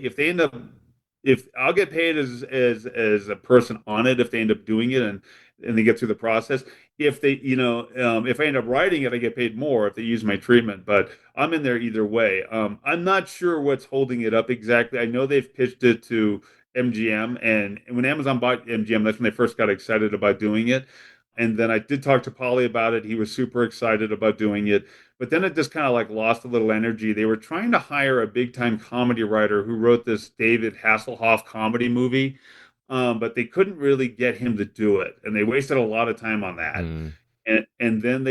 [SPEAKER 1] If I'll get paid as a person on it, if they end up doing it and they get through the process. If they, if I end up writing it, I get paid more if they use my treatment. But I'm in there either way. I'm not sure what's holding it up exactly. I know they've pitched it to MGM, and when Amazon bought MGM, that's when they first got excited about doing it. And then I did talk to Polly about it. He was super excited about doing it. But then it just kind of like lost a little energy. They were trying to hire a big time comedy writer who wrote this David Hasselhoff comedy movie, but they couldn't really get him to do it. And they wasted a lot of time on that.
[SPEAKER 2] Hmm.
[SPEAKER 1] And then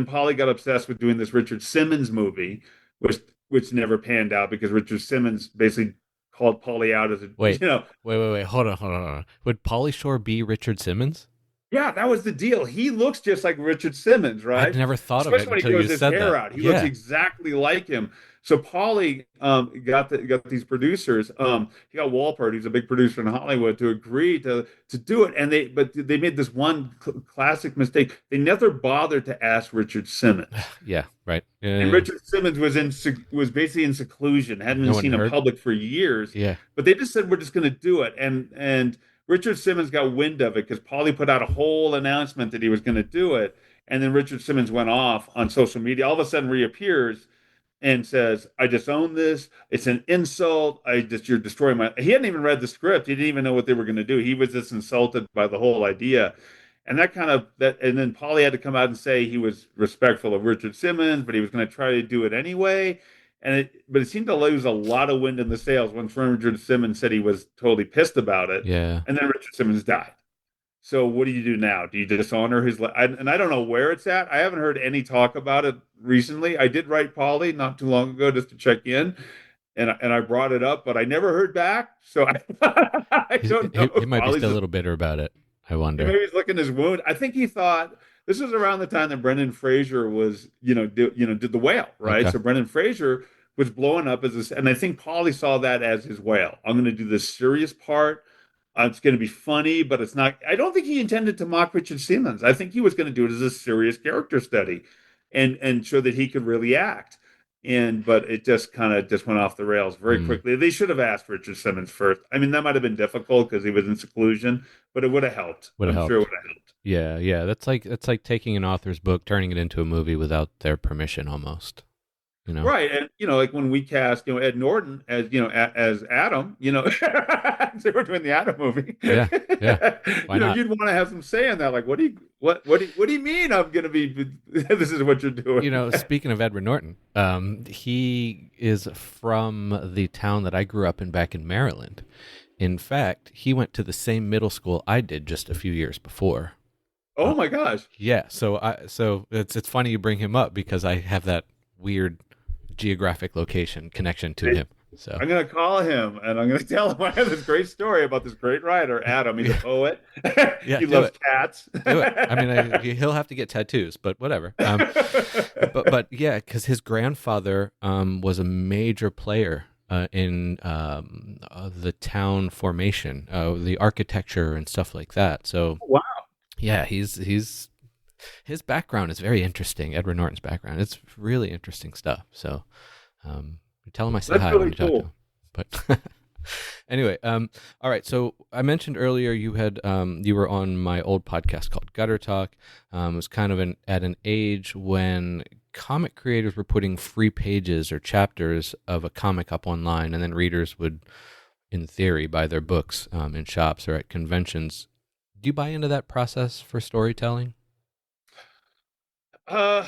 [SPEAKER 1] Polly got obsessed with doing this Richard Simmons movie, which never panned out because Richard Simmons basically called Polly out as a
[SPEAKER 2] Wait, wait. Hold on. Would Pauly Shore be Richard Simmons?
[SPEAKER 1] yeah, that was the deal. He looks just like Richard Simmons,
[SPEAKER 2] I'd
[SPEAKER 1] right?
[SPEAKER 2] never thought of it
[SPEAKER 1] Especially when he
[SPEAKER 2] until
[SPEAKER 1] grows
[SPEAKER 2] you
[SPEAKER 1] his
[SPEAKER 2] said
[SPEAKER 1] hair
[SPEAKER 2] that.
[SPEAKER 1] out. He looks
[SPEAKER 2] Yeah.
[SPEAKER 1] exactly like him. So Paulie got these producers. He got Walpert, who's a big producer in Hollywood, to agree to do it. And they made this one classic mistake. They never bothered to ask Richard Simmons.
[SPEAKER 2] Yeah. Right.
[SPEAKER 1] And
[SPEAKER 2] Yeah.
[SPEAKER 1] Richard Simmons was basically in seclusion, hadn't
[SPEAKER 2] No
[SPEAKER 1] been
[SPEAKER 2] one
[SPEAKER 1] seen in
[SPEAKER 2] heard.
[SPEAKER 1] public for years.
[SPEAKER 2] Yeah.
[SPEAKER 1] But they just said we're just going to do it, and Richard Simmons got wind of it because Paulie put out a whole announcement that he was going to do it, and then Richard Simmons went off on social media. All of a sudden, reappears and says, "I disown this. It's an insult. You're destroying my." He hadn't even read the script. He didn't even know what they were going to do. He was just insulted by the whole idea. And and then Paulie had to come out and say he was respectful of Richard Simmons, but he was going to try to do it anyway. But it seemed to lose a lot of wind in the sails when Richard Simmons said he was totally pissed about it,
[SPEAKER 2] Yeah.
[SPEAKER 1] and then Richard Simmons died. So what do you do now? Do you dishonor his? And I don't know where it's at. I haven't heard any talk about it recently. I did write Polly not too long ago just to check in, and I brought it up, but I never heard back. So I don't know
[SPEAKER 2] He
[SPEAKER 1] if
[SPEAKER 2] might be
[SPEAKER 1] Polly's
[SPEAKER 2] still a
[SPEAKER 1] just
[SPEAKER 2] little bitter about it. I
[SPEAKER 1] maybe
[SPEAKER 2] wonder.
[SPEAKER 1] he's licking his wound. I think he thought this was around the time that Brendan Fraser was, did the whale, right?
[SPEAKER 2] Okay.
[SPEAKER 1] So Brendan Fraser was blowing up as this, and I think Paulie saw that as his whale. I'm going to do this serious part. It's going to be funny, but it's not. I don't think he intended to mock Richard Simmons. I think he was going to do it as a serious character study, and show that he could really act. But it just kind of just went off the rails very
[SPEAKER 2] Mm,
[SPEAKER 1] quickly. They should have asked Richard Simmons first. I mean, that might have been difficult because he was in seclusion, but it would have helped.
[SPEAKER 2] would have
[SPEAKER 1] I'm sure it
[SPEAKER 2] helped.
[SPEAKER 1] would have helped.
[SPEAKER 2] Yeah, yeah. That's like taking an author's book, turning it into a movie without their permission, almost. You know.
[SPEAKER 1] Right, and like when we cast, Ed Norton as as Adam, they were doing the Adam movie.
[SPEAKER 2] Yeah, yeah. Why not?
[SPEAKER 1] You'd want to have some say in that. Like, what do you mean I'm going to be? This is what you're doing.
[SPEAKER 2] Speaking of Edward Norton, he is from the town that I grew up in back in Maryland. In fact, he went to the same middle school I did just a few years before. Uh,
[SPEAKER 1] Oh my gosh!
[SPEAKER 2] yeah, so it's funny you bring him up because I have that weird geographic location connection to him. So
[SPEAKER 1] I'm going to call him and I'm going to tell him I have this great story about this great writer, Adam. He's a
[SPEAKER 2] yeah,
[SPEAKER 1] poet.
[SPEAKER 2] yeah,
[SPEAKER 1] He
[SPEAKER 2] do
[SPEAKER 1] loves
[SPEAKER 2] it,
[SPEAKER 1] cats.
[SPEAKER 2] do it. I mean, he'll have to get tattoos, but whatever. But yeah, because his grandfather was a major player in the town formation, the architecture and stuff like that. So
[SPEAKER 1] Wow,
[SPEAKER 2] yeah, he's his background is very interesting. Edward Norton's background, it's really interesting stuff. So tell him I said
[SPEAKER 1] that's
[SPEAKER 2] hi when
[SPEAKER 1] really
[SPEAKER 2] you talk to
[SPEAKER 1] cool.
[SPEAKER 2] him. But anyway, all right. So I mentioned earlier you were on my old podcast called Gutter Talk. It was kind of at an age when comic creators were putting free pages or chapters of a comic up online, and then readers would, in theory, buy their books in shops or at conventions. Do you buy into that process for storytelling?
[SPEAKER 1] Uh,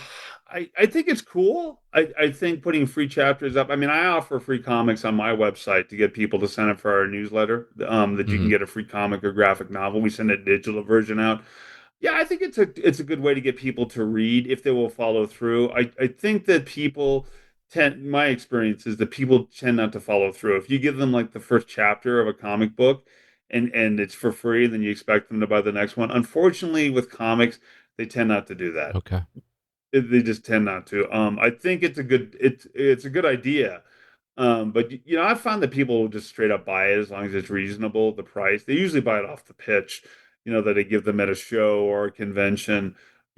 [SPEAKER 1] I think it's cool. I think putting free chapters up. I mean, I offer free comics on my website to get people to sign up for our newsletter. That you can
[SPEAKER 2] Mm-hmm.
[SPEAKER 1] get a free comic or graphic novel. We send a digital version out. Yeah, I think it's a good way to get people to read if they will follow through. I think that people tend, my experience is that people tend not to follow through. If you give them like the first chapter of a comic book and it's for free, then you expect them to buy the next one. Unfortunately, with comics, they tend not to do that.
[SPEAKER 2] Okay.
[SPEAKER 1] They just tend not to. I think it's a good idea. But I found that people will just straight up buy it as long as it's reasonable, the price. They usually buy it off the pitch, that I give them at a show or a convention,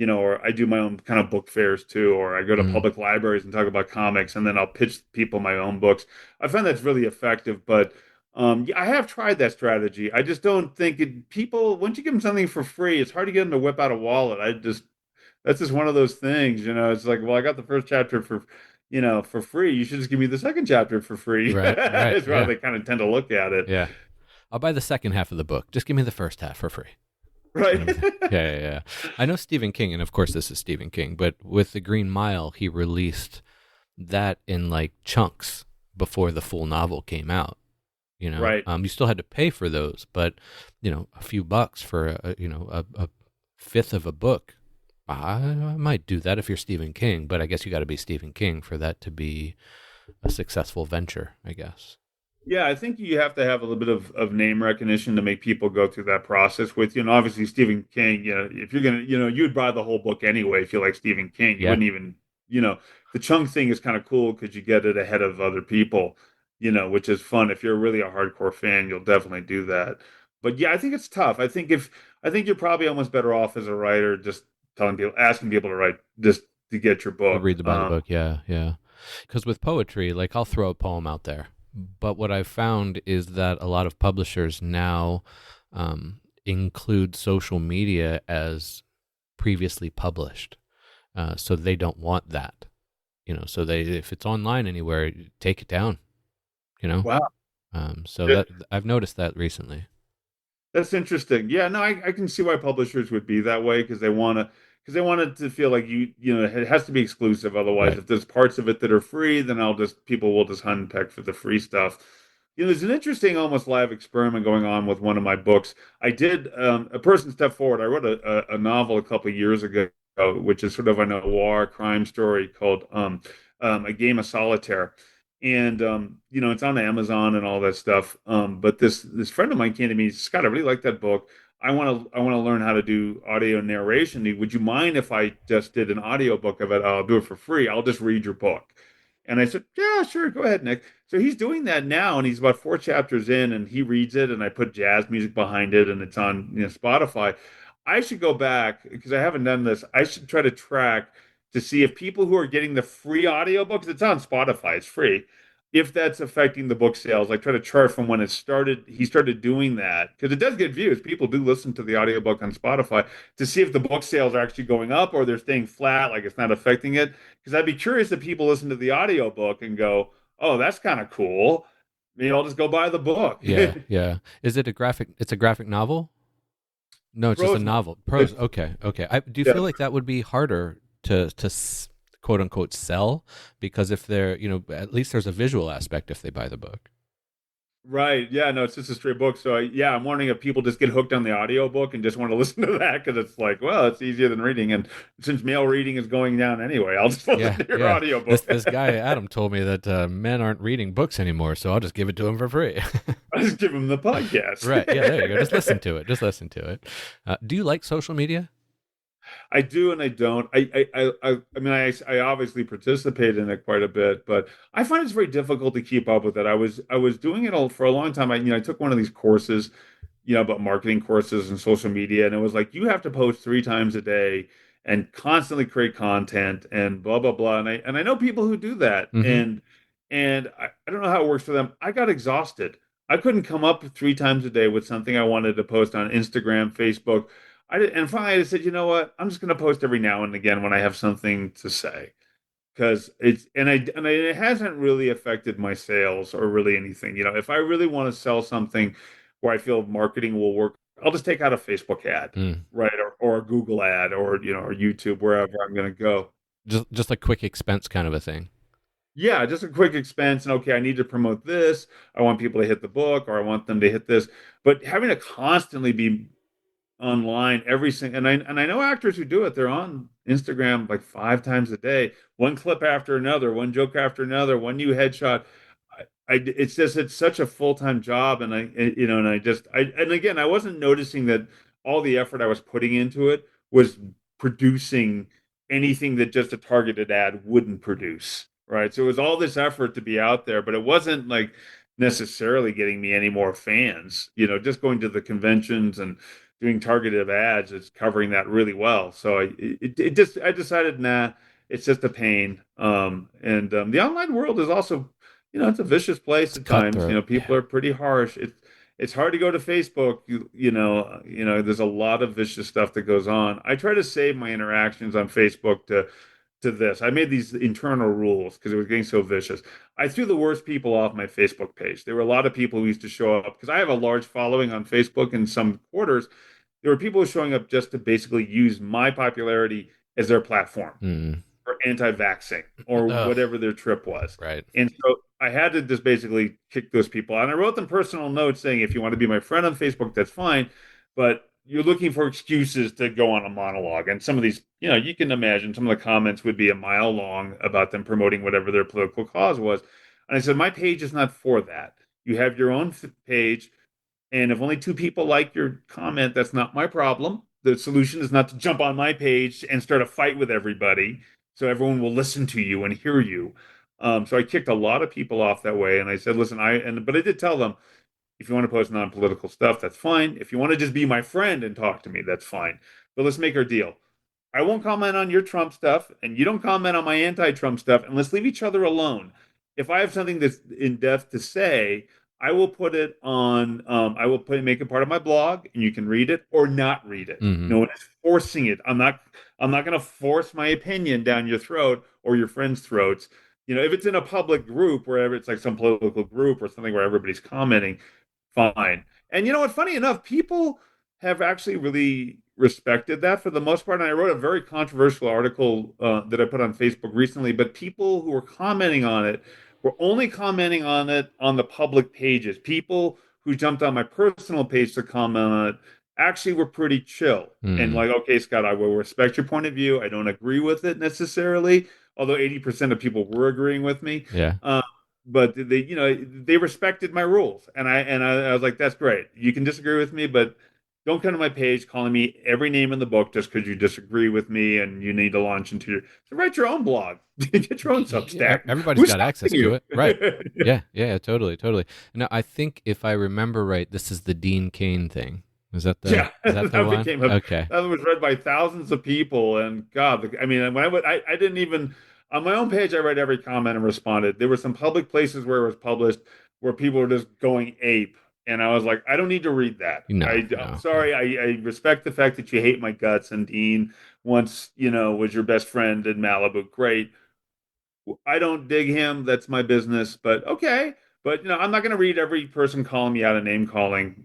[SPEAKER 1] or I do my own kind of book fairs too, or I go to
[SPEAKER 2] Mm,
[SPEAKER 1] public libraries and talk about comics, and then I'll pitch people my own books. I find that's really effective, but yeah, I have tried that strategy. I just don't think people, once you give them something for free, it's hard to get them to whip out a wallet. That's just one of those things. It's like, well, I got the first chapter for free. You should just give me the second chapter for free.
[SPEAKER 2] right. Right.
[SPEAKER 1] Is how
[SPEAKER 2] Yeah.
[SPEAKER 1] they kind of tend to look at it.
[SPEAKER 2] Yeah. I'll buy the second half of the book. Just give me the first half for free.
[SPEAKER 1] Right.
[SPEAKER 2] Kind of a thing. Yeah, yeah, yeah. I know Stephen King, and of course this is Stephen King, but with The Green Mile, he released that in like chunks before the full novel came out.
[SPEAKER 1] Right.
[SPEAKER 2] You still had to pay for those, but a few bucks for a fifth of a book. I might do that if you're Stephen King, but I guess you got to be Stephen King for that to be a successful venture, I guess.
[SPEAKER 1] Yeah, I think you have to have a little bit of name recognition to make people go through that process with you. And obviously, Stephen King, if you're gonna, you'd buy the whole book anyway if you like Stephen King. You
[SPEAKER 2] Yeah,
[SPEAKER 1] wouldn't even, the chunk thing is kind of cool because you get it ahead of other people, which is fun. If you're really a hardcore fan, you'll definitely do that. But yeah, I think it's tough. I think you're probably almost better off as a writer just asking people to write just to get your book.
[SPEAKER 2] read by the book. Yeah, yeah. Because with poetry, like I'll throw a poem out there, but what I've found is that a lot of publishers now include social media as previously published, so they don't want that. So they if it's online anywhere, take it down. You know,
[SPEAKER 1] Wow.
[SPEAKER 2] so that I've noticed that recently.
[SPEAKER 1] That's interesting. Yeah, no, I can see why publishers would be that way because they want it to feel like it has to be exclusive. Otherwise,
[SPEAKER 2] Right.
[SPEAKER 1] if there's parts of it that are free, then people will just hunt and peck for the free stuff. there's an interesting, almost live experiment going on with one of my books. I did a person stepped forward. I wrote a novel a couple of years ago, which is sort of a noir crime story called A Game of Solitaire, and it's on Amazon and all that stuff. But this friend of mine came to me, Scott, I really like that book. I want to learn how to do audio narration. Would you mind if I just did an audio book of it? I'll do it for free. I'll just read your book. And I said, yeah, sure, go ahead, Nick. So he's doing that now, and he's about 4 chapters in, and he reads it, and I put jazz music behind it, and it's on Spotify. I should go back because I haven't done this. I should try to track to see if people who are getting the free audiobooks, it's on Spotify, it's free, if that's affecting the book sales. I try to chart from when it started, he started doing that, because it does get views. People do listen to the audiobook on Spotify to see if the book sales are actually going up or they're staying flat, like it's not affecting it. Because I'd be curious if people listen to the audiobook and go, oh, that's kind of cool. Maybe I'll just go buy the book.
[SPEAKER 2] Yeah, yeah. Is it a graphic? It's a graphic novel? No, it's just a
[SPEAKER 1] Prose novel.
[SPEAKER 2] novel. Prose. Okay, okay. Do you
[SPEAKER 1] Yeah.
[SPEAKER 2] feel like that would be harder to quote unquote sell because if they're at least there's a visual aspect if they buy the book.
[SPEAKER 1] Right. Yeah. No, it's just a straight book. So yeah, I'm wondering if people just get hooked on the audiobook and just want to listen to that because it's like, well, it's easier than reading. And since male reading is going down anyway, I'll just listen
[SPEAKER 2] Yeah,
[SPEAKER 1] to your
[SPEAKER 2] yeah. This
[SPEAKER 1] audiobook.
[SPEAKER 2] this guy Adam told me that men aren't reading books anymore, so I'll just give it to him for free.
[SPEAKER 1] I just give them the podcast.
[SPEAKER 2] Right. Yeah. There you go. Just listen to it. Just listen to it. Do you like social media?
[SPEAKER 1] I do and I don't. I mean, I obviously participate in it quite a bit, but I find it's very difficult to keep up with it. I was doing it all for a long time. I took one of these courses, about marketing courses and social media, and it was like you have to post 3 times a day and constantly create content and blah blah blah. And I know people who do that,
[SPEAKER 2] Mm-hmm.
[SPEAKER 1] and I don't know how it works for them. I got exhausted. I couldn't come up 3 times a day with something I wanted to post on Instagram, Facebook. And finally, I said, you know what? I'm just going to post every now and again when I have something to say, because it hasn't really affected my sales or really anything. If I really want to sell something where I feel marketing will work, I'll just take out a Facebook ad,
[SPEAKER 2] Mm.
[SPEAKER 1] right, or a Google ad, or YouTube, wherever I'm going to go.
[SPEAKER 2] Just a quick expense kind of a thing.
[SPEAKER 1] Yeah, just a quick expense, and okay, I need to promote this. I want people to hit the book, or I want them to hit this. But having to constantly be online every single, and I know actors who do it. They're on Instagram like 5 times a day, one clip after another, one joke after another, one new headshot. It's such a full-time job, and and again, I wasn't noticing that all the effort I was putting into it was producing anything that just a targeted ad wouldn't produce, right? So it was all this effort to be out there, but it wasn't like necessarily getting me any more fans. Just going to the conventions and doing targeted ads is covering that really well. So I decided, nah, it's just a pain. And the online world is also, it's a vicious place
[SPEAKER 2] It's
[SPEAKER 1] at times.
[SPEAKER 2] cutthroat.
[SPEAKER 1] People
[SPEAKER 2] Yeah.
[SPEAKER 1] are pretty harsh. It's hard to go to Facebook. There's a lot of vicious stuff that goes on. I try to save my interactions on Facebook to this. I made these internal rules because it was getting so vicious. I threw the worst people off my Facebook page. There were a lot of people who used to show up because I have a large following on Facebook in some quarters. There were people showing up just to basically use my popularity as their platform
[SPEAKER 2] Mm.
[SPEAKER 1] or anti-vaxxing or
[SPEAKER 2] Ugh.
[SPEAKER 1] whatever their trip was.
[SPEAKER 2] Right.
[SPEAKER 1] And so I had to just basically kick those people out. And I wrote them personal notes saying, if you want to be my friend on Facebook, that's fine. But you're looking for excuses to go on a monologue. And some of these, you can imagine some of the comments would be a mile long about them promoting whatever their political cause was. And I said, my page is not for that. You have your own page. And if only 2 people like your comment, that's not my problem. The solution is not to jump on my page and start a fight with everybody so everyone will listen to you and hear you. So I kicked a lot of people off that way. And I said, listen, but I did tell them, if you want to post non-political stuff, that's fine. If you want to just be my friend and talk to me, that's fine. But let's make our deal. I won't comment on your Trump stuff, and you don't comment on my anti-Trump stuff, and let's leave each other alone. If I have something that's in depth to say, I will put it on. I will make it part of my blog, and you can read it or not read it.
[SPEAKER 2] Mm-hmm.
[SPEAKER 1] No one is forcing it. I'm not. I'm not going to force my opinion down your throat or your friends' throats. If it's in a public group, wherever it's like some political group or something where everybody's commenting, fine. And what? Funny enough, people have actually really respected that for the most part. And I wrote a very controversial article that I put on Facebook recently, but people who were commenting on it were only commenting on it on the public pages. People who jumped on my personal page to comment on it actually were pretty chill and
[SPEAKER 2] Mm,
[SPEAKER 1] like, okay, Scott, I will respect your point of view. I don't agree with it necessarily, although 80% of people were agreeing with me.
[SPEAKER 2] yeah.
[SPEAKER 1] Uh, but they respected my rules, and I was like, that's great. You can disagree with me, but don't come to my page calling me every name in the book just because you disagree with me and you need to launch into your so write your own blog, get your own
[SPEAKER 2] Yeah,
[SPEAKER 1] Substack.
[SPEAKER 2] everybody's
[SPEAKER 1] Who's
[SPEAKER 2] got access
[SPEAKER 1] stopping
[SPEAKER 2] to
[SPEAKER 1] you?
[SPEAKER 2] it. Right. Yeah, yeah, totally, totally. Now, I think if I remember right, this is the Dean Cain thing.
[SPEAKER 1] Yeah,
[SPEAKER 2] Is that the one? Okay.
[SPEAKER 1] that was read by thousands of people, and God, I mean, when I didn't even on my own page, I read every comment and responded. There were some public places where it was published where people were just going ape, and I was like, I don't need to read that.
[SPEAKER 2] No,
[SPEAKER 1] I'm
[SPEAKER 2] no.
[SPEAKER 1] sorry. I respect the fact that you hate my guts, and Dean once, was your best friend in Malibu. Great. I don't dig him. That's my business. But okay. But I'm not going to read every person calling me out a name calling.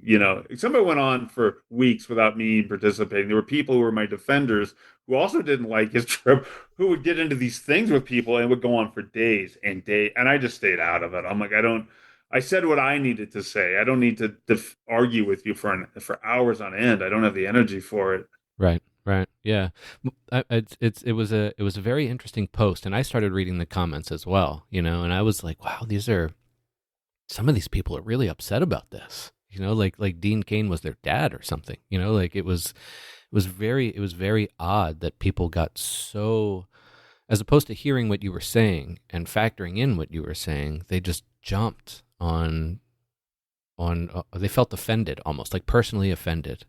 [SPEAKER 1] Somebody went on for weeks without me participating. There were people who were my defenders who also didn't like his trip, who would get into these things with people and would go on for days and days. And I just stayed out of it. I'm like, I don't. I said what I needed to say. I don't need to argue with you for hours on end. I don't have the energy for it.
[SPEAKER 2] Right, right. Yeah. It was a very interesting post, and I started reading the comments as well, and I was like, wow, these are some of these people are really upset about this. Like Dean Cain was their dad or something. Like it was very odd that people got so, as opposed to hearing what you were saying and factoring in what you were saying, they just jumped on they felt offended, almost like personally offended.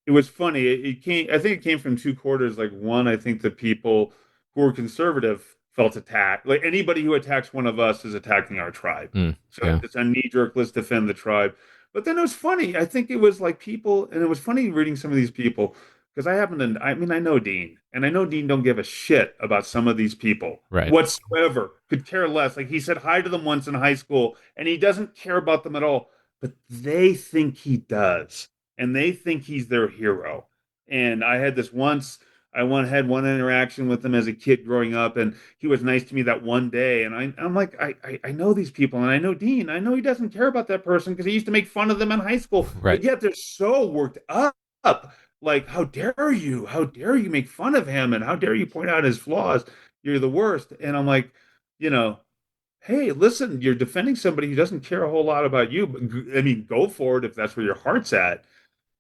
[SPEAKER 1] It was funny. It came. I think it came from two quarters. Like one, I think the people who were conservative felt attacked. Like anybody who attacks one of us is attacking our tribe.
[SPEAKER 2] Mm,
[SPEAKER 1] So
[SPEAKER 2] yeah.
[SPEAKER 1] it's a knee jerk. Let's defend the tribe. But then it was funny. I think it was like people, and it was funny reading some of these people because I happen to. I mean, I know Dean, and I know Dean don't give a shit about some of these people
[SPEAKER 2] Right.
[SPEAKER 1] whatsoever. Could care less. Like he said hi to them once in high school, and he doesn't care about them at all. But they think he does and they think he's their hero. And I had this once. Had one interaction with him as a kid growing up, and he was nice to me that one day. And I'm like, I know these people, and I know Dean. I know he doesn't care about that person because he used to make fun of them in high school.
[SPEAKER 2] Right.
[SPEAKER 1] But yet they're so worked up. Like, how dare you? How dare you make fun of him? And how dare you point out his flaws? You're the worst. And I'm like, you know, hey, listen, you're defending somebody who doesn't care a whole lot about you. But, I mean, go for it if that's where your heart's at.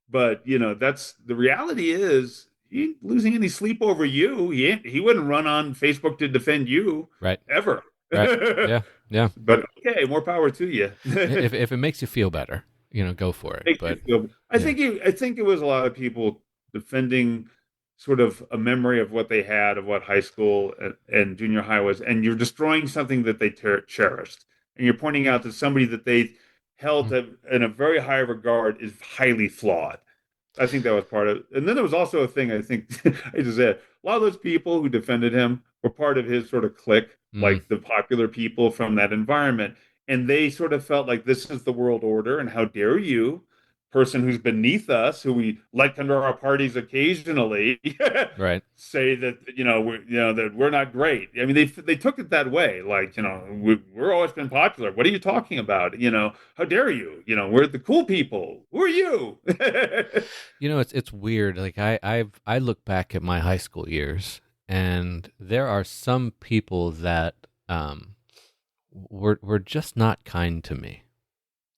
[SPEAKER 1] But that's the reality is he ain't losing any sleep over you. He wouldn't run on Facebook to defend you
[SPEAKER 2] Right.
[SPEAKER 1] ever.
[SPEAKER 2] Right. Yeah. Yeah.
[SPEAKER 1] But okay, more power to you.
[SPEAKER 2] If it makes you feel better, go for it.
[SPEAKER 1] Makes you
[SPEAKER 2] But
[SPEAKER 1] feel.
[SPEAKER 2] yeah.
[SPEAKER 1] I think it was a lot of people defending sort of a memory of what they had of what high school and junior high was, and you're destroying something that they cherished, and you're pointing out that somebody that they held
[SPEAKER 2] Mm.
[SPEAKER 1] in a very high regard is highly flawed. I think that was part of it. And then there was also a thing I think I just said a lot of those people who defended him were part of his sort of clique,
[SPEAKER 2] Mm.
[SPEAKER 1] like the popular people from that environment. And they sort of felt like this is the world order, and how dare you, person who's beneath us, who we let come to our parties occasionally,
[SPEAKER 2] Right.
[SPEAKER 1] say that that we're not great. I mean, they took it that way, like we're always been popular. What are you talking about? How dare you? We're the cool people. Who are you?
[SPEAKER 2] It's weird. Like I look back at my high school years, and there are some people that were just not kind to me.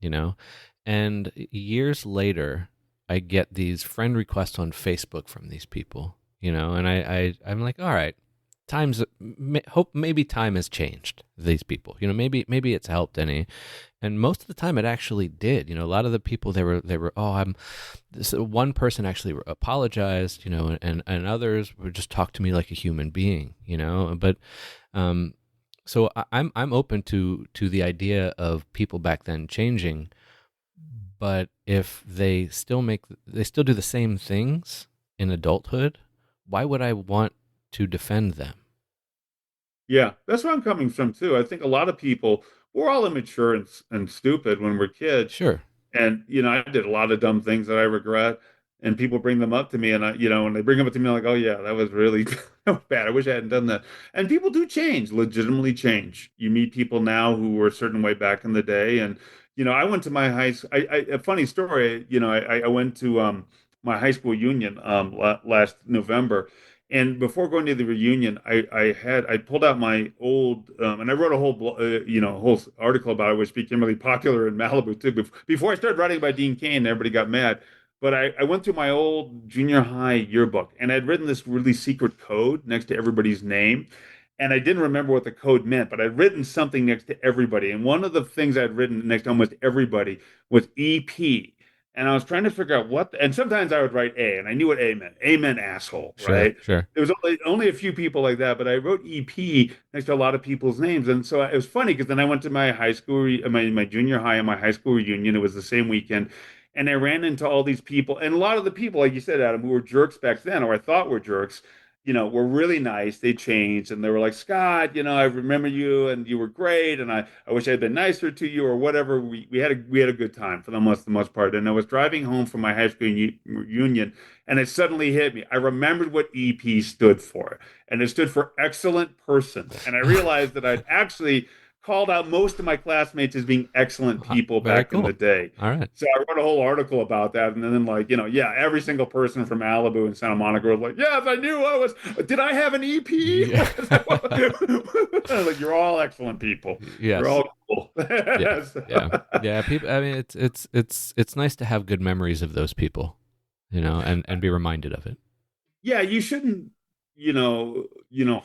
[SPEAKER 2] you know? And years later, I get these friend requests on Facebook from these people, and I'm like, all right, hope maybe time has changed these people, maybe it's helped any. And most of the time it actually did. A lot of the people they were, oh, I'm this one person actually apologized, and others would just talk to me like a human being, but, so I'm open to the idea of people back then changing, but if they still do the same things in adulthood, why would I want to defend them?
[SPEAKER 1] Yeah, that's where I'm coming from too. I think a lot of people we're all immature and stupid when we're kids,
[SPEAKER 2] Sure.
[SPEAKER 1] and I did a lot of dumb things that I regret. and people bring them up to me, and when they bring them up to me, I'm like, oh yeah, that was really bad. I wish I hadn't done that. And people do change, legitimately change. You meet people now who were a certain way back in the day, and I went to my high school. A funny story. I went to my high school reunion last November. And before going to the reunion, I pulled out my old and I wrote a whole article about it, which became really popular in Malibu too. Before I started writing about Dean Cain, everybody got mad. But I went through my old junior high yearbook, and I'd written this really secret code next to everybody's name. And I didn't remember what the code meant, but I'd written something next to everybody. And one of the things I'd written next to almost everybody was EP. And I was trying to figure out and sometimes I would write A, and I knew what A meant. A meant asshole,
[SPEAKER 2] Sure,
[SPEAKER 1] right?
[SPEAKER 2] sure.
[SPEAKER 1] There was only a few people like that, but I wrote EP next to a lot of people's names. And so it was funny because then I went to my high school, my junior high and my high school reunion. It was the same weekend. And I ran into all these people. And a lot of the people, like you said, Adam, who were jerks back then, or I thought were jerks, were really nice. They changed and they were like, Scott, I remember you and you were great. And I wish I had been nicer to you or whatever. We had a good time for the most part. And I was driving home from my high school reunion and it suddenly hit me. I remembered what EP stood for, and it stood for excellent person. And I realized that I'd actually called out most of my classmates as being excellent people
[SPEAKER 2] Very
[SPEAKER 1] back in the
[SPEAKER 2] cool.
[SPEAKER 1] day.
[SPEAKER 2] All right.
[SPEAKER 1] So I wrote a whole article about that, and then yeah, every single person from Malibu and Santa Monica was like, "Yes, I knew I was. Did I have an EP?"
[SPEAKER 2] Yeah.
[SPEAKER 1] Like you're all excellent people. You're
[SPEAKER 2] Yes.
[SPEAKER 1] all cool.
[SPEAKER 2] Yeah. Yeah. Yeah. People. I mean, it's nice to have good memories of those people, and be reminded of it.
[SPEAKER 1] Yeah, you shouldn't,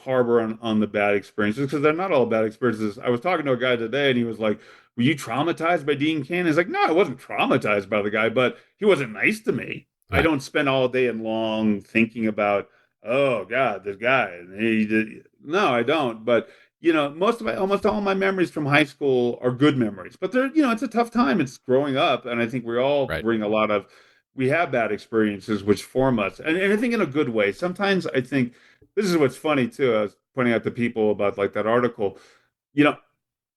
[SPEAKER 1] harbor on the bad experiences because they're not all bad experiences. I was talking to a guy today and he was like, "Were you traumatized by Dean Cain?" He's like, "No, I wasn't traumatized by the guy, but he wasn't nice to me. I
[SPEAKER 2] Right.
[SPEAKER 1] don't spend all day and long thinking about, oh God, this guy." And he did. No, I don't. But almost all my memories from high school are good memories. But it's a tough time. It's growing up, and I think we all
[SPEAKER 2] Right.
[SPEAKER 1] we have bad experiences which form us, and I think in a good way. Sometimes I think this is what's funny too. I was pointing out to people about like that article. You know,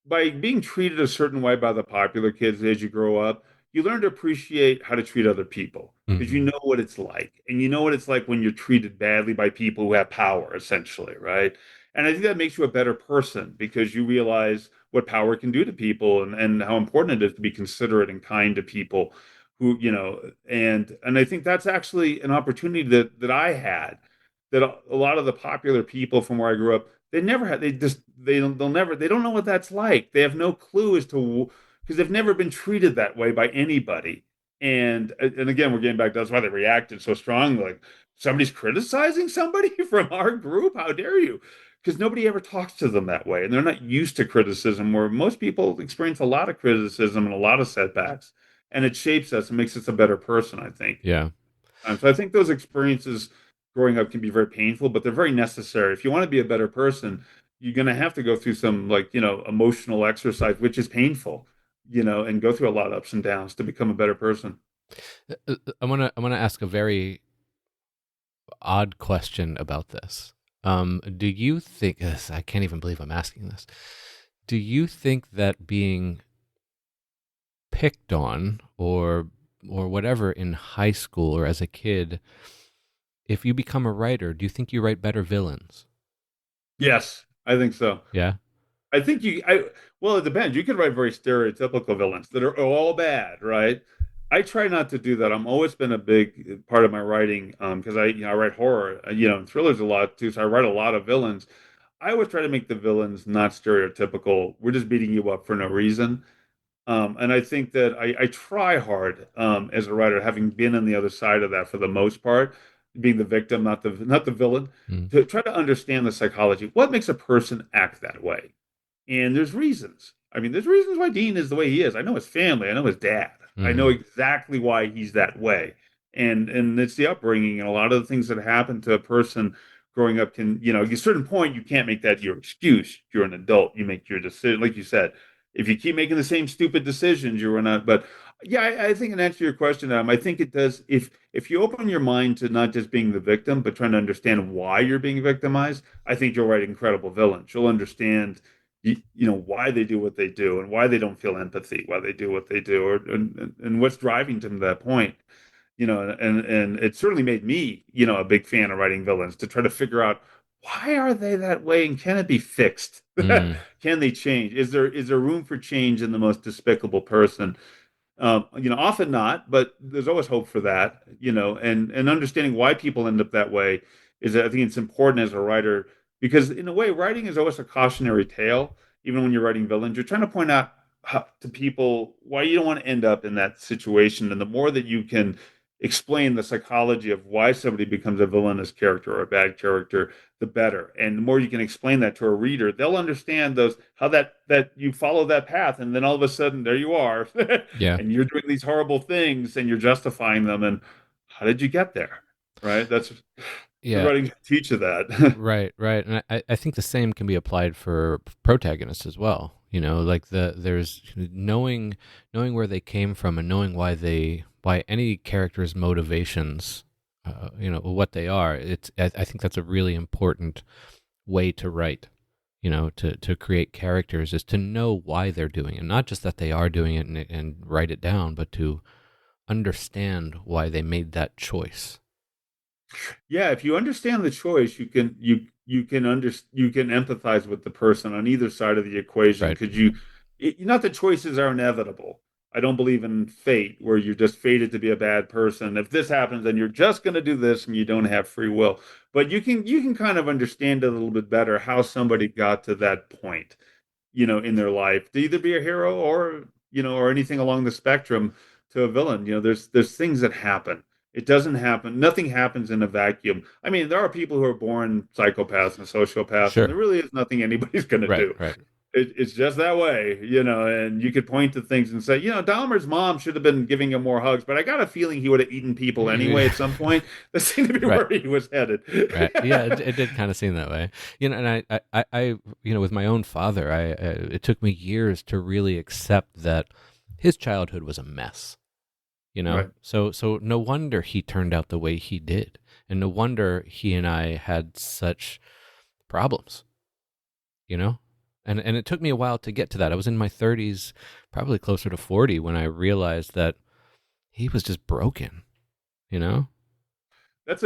[SPEAKER 1] by being treated a certain way by the popular kids as you grow up, you learn to appreciate how to treat other people because you
[SPEAKER 2] Hmm.
[SPEAKER 1] know what it's like. And you know what it's like when you're treated badly by people who have power, essentially, right? And I think that makes you a better person because you realize what power can do to people and how important it is to be considerate and kind to people and I think that's actually an opportunity that I had that a lot of the popular people from where I grew up they never had. They don't know what that's like. They have no clue as to because they've never been treated that way by anybody. And again, we're getting back to that's why they reacted so strongly. Like somebody's criticizing somebody from our group. How dare you? Because nobody ever talks to them that way, and they're not used to criticism. Where most people experience a lot of criticism and a lot of setbacks, and it shapes us and makes us a better person. I think.
[SPEAKER 2] Yeah.
[SPEAKER 1] So I think those experiences growing up can be very painful, but they're very necessary. If you want to be a better person, you're going to have to go through some emotional exercise, which is painful, and go through a lot of ups and downs to become a better person.
[SPEAKER 2] I wanna ask a very odd question about this. Do you think? Ugh, I can't even believe I'm asking this. Do you think that being picked on or whatever in high school or as a kid, if you become a writer, do you think you write better villains?
[SPEAKER 1] Yes, I think so.
[SPEAKER 2] Yeah.
[SPEAKER 1] I think well, it depends. You can write very stereotypical villains that are all bad, right? I try not to do that. I'm always been a big part of my writing because I write horror, and thrillers a lot too. So I write a lot of villains. I always try to make the villains not stereotypical. We're just beating you up for no reason. And I think that I try hard as a writer, having been on the other side of that for the most part, being the victim, not the villain,
[SPEAKER 2] Mm.
[SPEAKER 1] to try to understand the psychology. What makes a person act that way? And there's reasons. I mean, there's reasons why Dean is the way he is. I know his family. I know his dad. I know
[SPEAKER 2] Hmm.
[SPEAKER 1] exactly why he's that way. And it's the upbringing and a lot of the things that happen to a person growing up can, at a certain point, you can't make that your excuse. You're an adult. You make your decision. Like you said, if you keep making the same stupid decisions, you're not. But yeah, I think in answer to your question, I think it does. If you open your mind to not just being the victim, but trying to understand why you're being victimized, I think you'll write incredible villains. You'll understand why they do what they do and why they don't feel empathy, why they do what they do, and what's driving them to that point. and it certainly made me, a big fan of writing villains to try to figure out why are they that way and can it be fixed?
[SPEAKER 2] Mm,
[SPEAKER 1] Can they change? Is there room for change in the most despicable person? Often not, but there's always hope for that, and understanding why people end up that way is, I think it's important as a writer, because in a way, writing is always a cautionary tale. Even when you're writing villains, you're trying to point out to people why you don't want to end up in that situation. And the more that you can explain the psychology of why somebody becomes a villainous character or a bad character, the better. And the more you can explain that to a reader, they'll understand those how that you follow that path, and then all of a sudden there you are,
[SPEAKER 2] yeah.
[SPEAKER 1] and you're doing these horrible things and you're justifying them. And how did you get there? Right? That's the
[SPEAKER 2] Yeah.
[SPEAKER 1] writing can teach you that.
[SPEAKER 2] Right, right. And I think the same can be applied for protagonists as well. Like there's knowing where they came from and knowing why any character's motivations, what they are. I think that's a really important way to write. To create characters is to know why they're doing it, not just that they are doing it and write it down, but to understand why they made that choice.
[SPEAKER 1] Yeah, if you understand the choice, you can empathize with the person on either side of the equation,
[SPEAKER 2] Right.
[SPEAKER 1] because not that choices are inevitable. I don't believe in fate, where you're just fated to be a bad person. If this happens, then you're just going to do this, and you don't have free will. But you can kind of understand a little bit better how somebody got to that point, in their life, to either be a hero or anything along the spectrum to a villain. There's things that happen. It doesn't happen. Nothing happens in a vacuum. I mean, there are people who are born psychopaths and sociopaths, and there
[SPEAKER 2] Sure.
[SPEAKER 1] really is nothing anybody's going to
[SPEAKER 2] Right.
[SPEAKER 1] do.
[SPEAKER 2] Right.
[SPEAKER 1] It's just that way, and you could point to things and say, Dahmer's mom should have been giving him more hugs, but I got a feeling he would have eaten people anyway at some point. That seemed to be
[SPEAKER 2] Right.
[SPEAKER 1] where he was headed.
[SPEAKER 2] Right. Yeah, it did kind of seem that way. And with my own father, it took me years to really accept that his childhood was a mess.
[SPEAKER 1] Right.
[SPEAKER 2] So no wonder he turned out the way he did, and no wonder he and I had such problems. You know, and it took me a while to get to that. I was in my 30s, probably closer to 40, when I realized that he was just broken. You know.
[SPEAKER 1] That's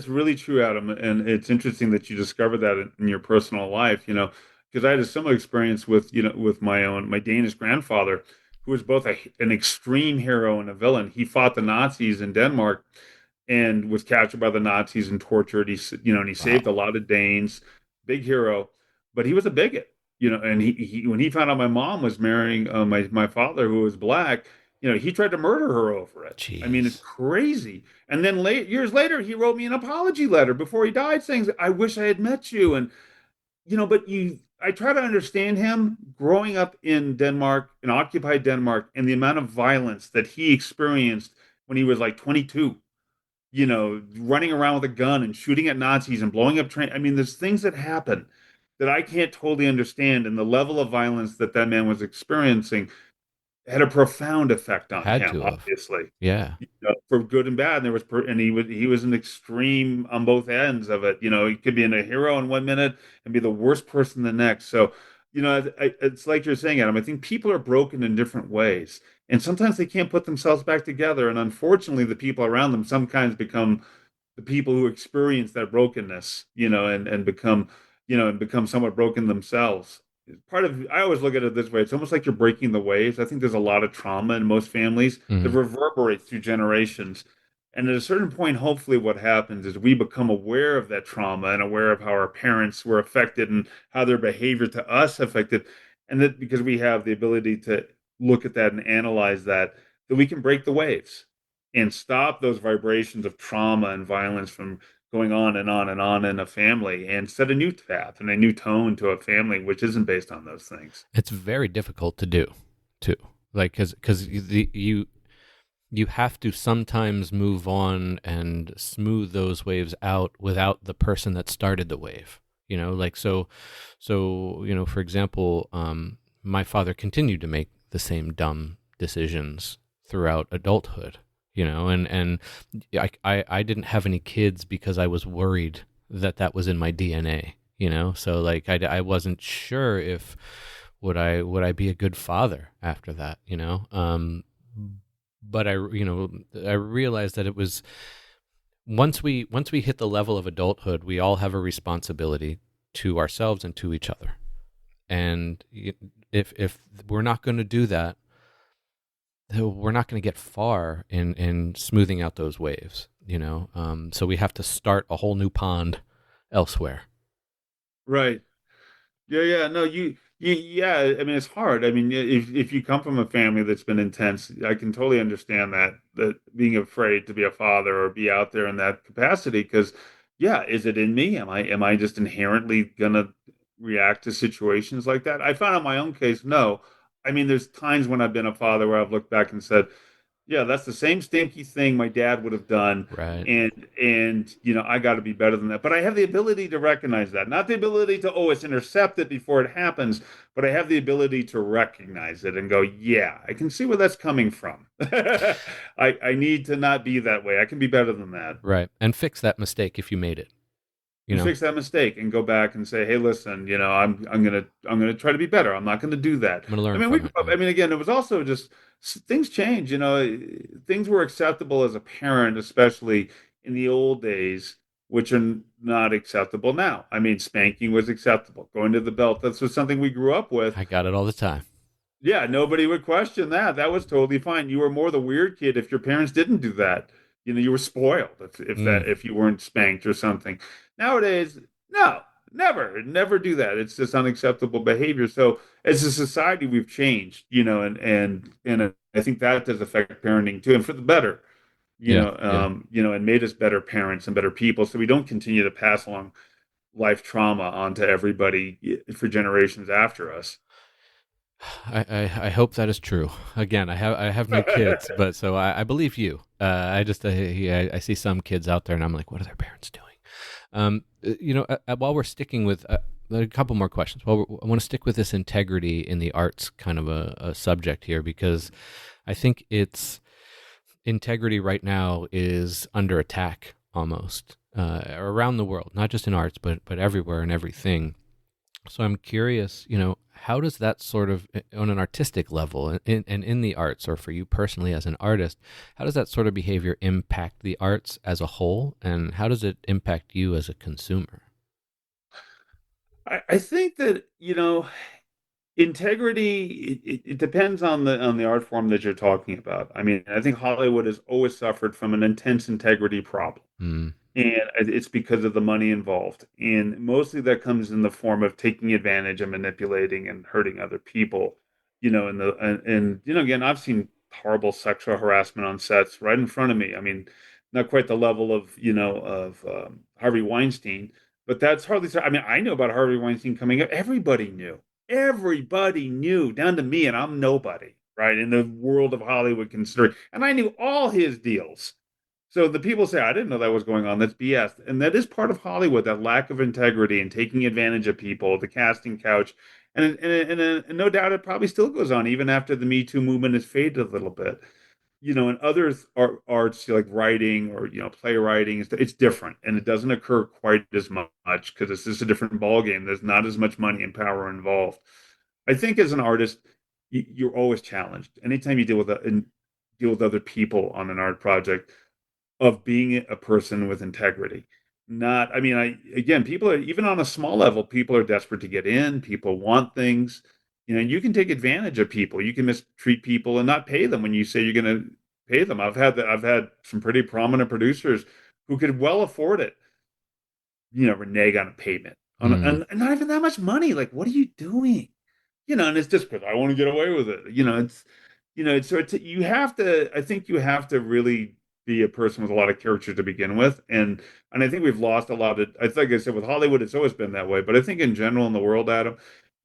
[SPEAKER 1] really true, Adam, and it's interesting that you discovered that in your personal life. Because I had a similar experience with my Danish grandfather, who was both an extreme hero and a villain. He fought the Nazis in Denmark and was captured by the Nazis and tortured. And he saved a
[SPEAKER 2] Wow.
[SPEAKER 1] lot of Danes, big hero, but he was a bigot. And he when he found out my mom was marrying my father, who was black, he tried to murder her over it. I mean, it's
[SPEAKER 2] Jeez.
[SPEAKER 1] crazy. And then years later, he wrote me an apology letter before he died, saying, "I wish I had met you." And but I try to understand him growing up in Denmark, in occupied Denmark, and the amount of violence that he experienced when he was like 22. Running around with a gun and shooting at Nazis and blowing up trains. I mean, there's things that happen that I can't totally understand, and the level of violence that man was experiencing had a profound effect on
[SPEAKER 2] Had
[SPEAKER 1] him,
[SPEAKER 2] to have.
[SPEAKER 1] obviously,
[SPEAKER 2] Yeah.
[SPEAKER 1] for good and bad. And he was an extreme on both ends of it. He could be a hero in one minute and be the worst person the next. So, it's like you're saying, Adam. I think people are broken in different ways, and sometimes they can't put themselves back together. And unfortunately, the people around them sometimes become the people who experience that brokenness, and become somewhat broken themselves. I always look at it this way. It's almost like you're breaking the waves. I think there's a lot of trauma in most families that
[SPEAKER 2] Hmm.
[SPEAKER 1] reverberates through generations. And at a certain point, hopefully what happens is we become aware of that trauma and aware of how our parents were affected and how their behavior to us affected. And that because we have the ability to look at that and analyze that we can break the waves and stop those vibrations of trauma and violence from going on and on and on in a family, and set a new path and a new tone to a family which isn't based on those things.
[SPEAKER 2] It's very difficult to do, too. Like, because you have to sometimes move on and smooth those waves out without the person that started the wave. Like for example, my father continued to make the same dumb decisions throughout adulthood. And I didn't have any kids because I was worried that was in my DNA. So like I wasn't sure if would I be a good father after that. but I realized that it was once we hit the level of adulthood, we all have a responsibility to ourselves and to each other. And if we're not going to do that, we're not going to get far in smoothing out those waves. So we have to start a whole new pond elsewhere.
[SPEAKER 1] Right. Yeah, yeah. No, yeah. I mean, it's hard. I mean, if you come from a family that's been intense, I can totally understand that being afraid to be a father or be out there in that capacity. Because, yeah, is it in me? Am I just inherently gonna react to situations like that? I found in my own case, no. I mean, there's times when I've been a father where I've looked back and said, yeah, that's the same stinky thing my dad would have done.
[SPEAKER 2] Right.
[SPEAKER 1] And I got to be better than that. But I have the ability to recognize that. Not the ability to always intercept it before it happens, but I have the ability to recognize it and go, yeah, I can see where that's coming from. I need to not be that way. I can be better than that.
[SPEAKER 2] Right. And fix that mistake if you made it. You
[SPEAKER 1] And
[SPEAKER 2] know,
[SPEAKER 1] fix that mistake and go back and say, hey, listen, I'm gonna try to be better. I'm not gonna do that.
[SPEAKER 2] I'm going to
[SPEAKER 1] I
[SPEAKER 2] learn
[SPEAKER 1] mean, we
[SPEAKER 2] from
[SPEAKER 1] grew
[SPEAKER 2] it.
[SPEAKER 1] up,
[SPEAKER 2] Yeah.
[SPEAKER 1] I mean, again, it was also just things change, things were acceptable as a parent, especially in the old days, which are not acceptable now. I mean, spanking was acceptable. Going to the belt, that's just something we grew up with.
[SPEAKER 2] I got it all the time.
[SPEAKER 1] Yeah, nobody would question that. That was totally fine. You were more the weird kid if your parents didn't do that. You were spoiled
[SPEAKER 2] Mm,
[SPEAKER 1] if you weren't spanked or something. Nowadays, no, never do that. It's just unacceptable behavior. So as a society, we've changed, and I think that does affect parenting too, and for the better,
[SPEAKER 2] yeah. Yeah.
[SPEAKER 1] and made us better parents and better people, so we don't continue to pass along life trauma onto everybody for generations after us.
[SPEAKER 2] I hope that is true. Again, I have no kids, but so I believe you. I just I see some kids out there, and I'm like, what are their parents doing? While we're sticking with a couple more questions. I want to stick with this integrity in the arts kind of a subject here because I think it's integrity right now is under attack almost around the world, not just in arts, but everywhere and everything. So I'm curious, how does that sort of, on an artistic level and in the arts, or for you personally as an artist, how does that sort of behavior impact the arts as a whole? And how does it impact you as a consumer?
[SPEAKER 1] I think that, integrity, it depends on the art form that you're talking about. I mean, I think Hollywood has always suffered from an intense integrity problem.
[SPEAKER 2] Mm,
[SPEAKER 1] And it's because of the money involved. And mostly that comes in the form of taking advantage and manipulating and hurting other people. Again, I've seen horrible sexual harassment on sets right in front of me. I mean, not quite the level of Harvey Weinstein, but that's hardly so. I mean, I knew about Harvey Weinstein coming up. Everybody knew, down to me, and I'm nobody, right? In the world of Hollywood considering. And I knew all his deals. So the people say, I didn't know that was going on. That's BS. And that is part of Hollywood, that lack of integrity and taking advantage of people, the casting couch. And no doubt it probably still goes on even after the Me Too movement has faded a little bit. In other arts like writing or, playwriting, it's different. And it doesn't occur quite as much because it's just a different ballgame. There's not as much money and power involved. I think as an artist, you're always challenged. Anytime you deal with other people on an art project, of being a person with integrity. Not, I mean, again, people are, even on a small level, people are desperate to get in, people want things, and you can take advantage of people. You can mistreat people and not pay them when you say you're going to pay them. I've had some pretty prominent producers who could well afford it, renege on a payment
[SPEAKER 2] mm,
[SPEAKER 1] and not even that much money. Like, what are you doing? And it's just because I want to get away with it. You have to, I think you have to really be a person with a lot of character to begin with. And I think we've lost a lot of, I think I said with Hollywood, it's always been that way. But I think in general in the world, Adam,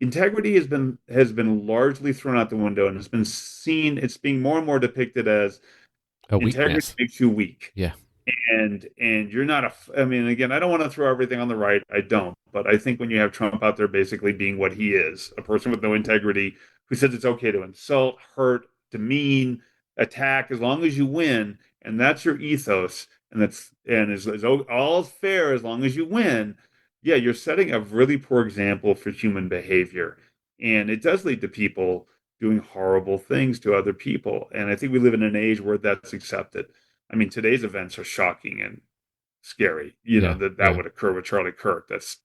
[SPEAKER 1] integrity has been largely thrown out the window and it's being more and more depicted as
[SPEAKER 2] a
[SPEAKER 1] integrity
[SPEAKER 2] weakness.
[SPEAKER 1] makes you weak,
[SPEAKER 2] Yeah.
[SPEAKER 1] and you're not I mean, again, I don't want to throw everything on the right. I don't. But I think when you have Trump out there basically being what he is, a person with no integrity who says it's okay to insult, hurt, demean, attack as long as you win, and that's your ethos, and is all fair as long as you win. Yeah, you're setting a really poor example for human behavior. And it does lead to people doing horrible things to other people. And I think we live in an age where that's accepted. I mean, today's events are shocking and scary,
[SPEAKER 2] Yeah,
[SPEAKER 1] that
[SPEAKER 2] yeah.
[SPEAKER 1] would occur with Charlie Kirk. That's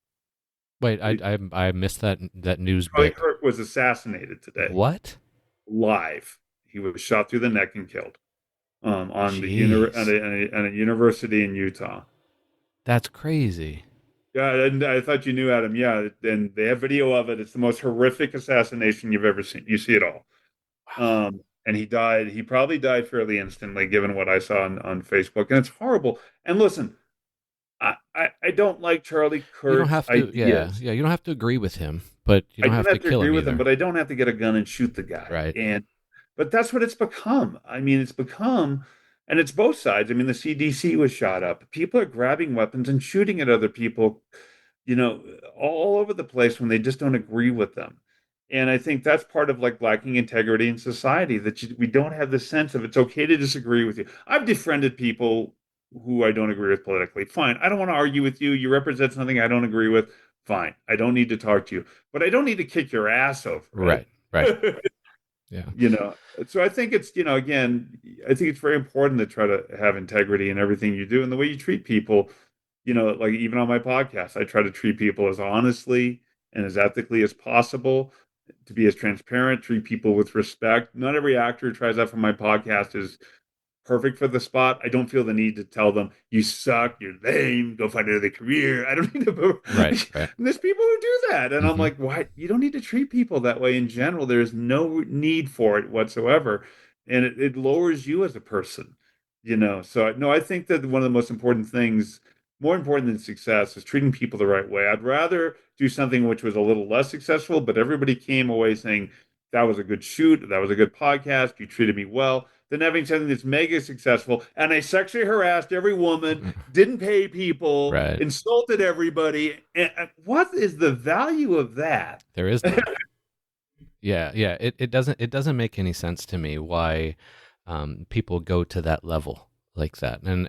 [SPEAKER 2] Wait, I missed that news
[SPEAKER 1] Charlie
[SPEAKER 2] bit.
[SPEAKER 1] Kirk was assassinated today,
[SPEAKER 2] What?
[SPEAKER 1] live. He was shot through the neck and killed on the
[SPEAKER 2] Jeez,
[SPEAKER 1] on a university in Utah.
[SPEAKER 2] that's crazy.
[SPEAKER 1] Yeah, and I thought you knew, Adam. Yeah, and they have video of it. It's the most horrific assassination you've ever seen. You see it all.
[SPEAKER 2] Wow.
[SPEAKER 1] And he died. He probably died fairly instantly, given what I saw on Facebook. And it's horrible. And listen, I don't like Charlie
[SPEAKER 2] You don't
[SPEAKER 1] Kirk's
[SPEAKER 2] have to, yeah,
[SPEAKER 1] ideas.
[SPEAKER 2] yeah. You don't have to agree with him, but you
[SPEAKER 1] I
[SPEAKER 2] don't
[SPEAKER 1] don't
[SPEAKER 2] have to
[SPEAKER 1] have to
[SPEAKER 2] kill
[SPEAKER 1] agree
[SPEAKER 2] him
[SPEAKER 1] with him,
[SPEAKER 2] either.
[SPEAKER 1] but I don't have to get a gun and shoot the guy.
[SPEAKER 2] Right.
[SPEAKER 1] But that's what it's become. I mean, it's become, and it's both sides. I mean, the CDC was shot up. People are grabbing weapons and shooting at other people, you know, all over the place when they just don't agree with them. And I think that's part of like lacking integrity in society, that we don't have the sense of it's okay to disagree with you. I've befriended people who I don't agree with politically. Fine. I don't want to argue with you. You represent something I don't agree with. Fine. I don't need to talk to you, but I don't need to kick your ass over
[SPEAKER 2] Right. Right.
[SPEAKER 1] it.
[SPEAKER 2] Yeah.
[SPEAKER 1] you know so I think it's, again, I think it's very important to try to have integrity in everything you do and the way you treat people. Like even on my podcast, I try to treat people as honestly and as ethically as possible, to be as transparent, treat people with respect. Not every actor who tries out for my podcast is perfect for the spot. I don't feel the need to tell them you suck, you're lame, go find another career. I don't need to.
[SPEAKER 2] Right. Right.
[SPEAKER 1] There's people who do that, and I'm
[SPEAKER 2] Mm-hmm.
[SPEAKER 1] like, why? You don't need to treat people that way in general. There's no need for it whatsoever, and it lowers you as a person. So no, I think that one of the most important things, more important than success, is treating people the right way. I'd rather do something which was a little less successful, but everybody came away saying that was a good shoot, that was a good podcast, you treated me well, than having something that's mega successful and I sexually harassed every woman, didn't pay people,
[SPEAKER 2] Right.
[SPEAKER 1] insulted everybody. And what is the value of that?
[SPEAKER 2] There is none. Yeah. Yeah. It doesn't make any sense to me why people go to that level like that, and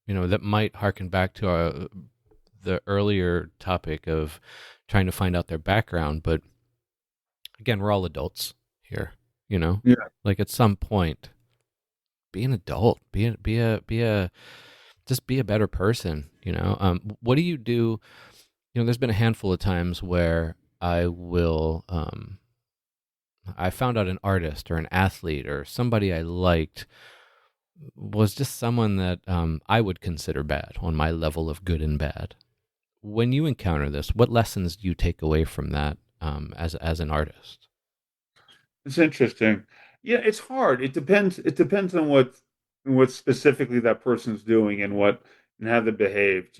[SPEAKER 2] that might harken back to the earlier topic of trying to find out their background, but again, we're all adults here, you know?
[SPEAKER 1] Yeah.
[SPEAKER 2] Like at some point, be an adult, just be a better person, you know? What do you do? There's been a handful of times where I found out an artist or an athlete or somebody I liked was just someone that I would consider bad on my level of good and bad. When you encounter this, what lessons do you take away from that as an artist?
[SPEAKER 1] It's interesting. Yeah, it's hard. It depends on what specifically that person's doing and how they behaved.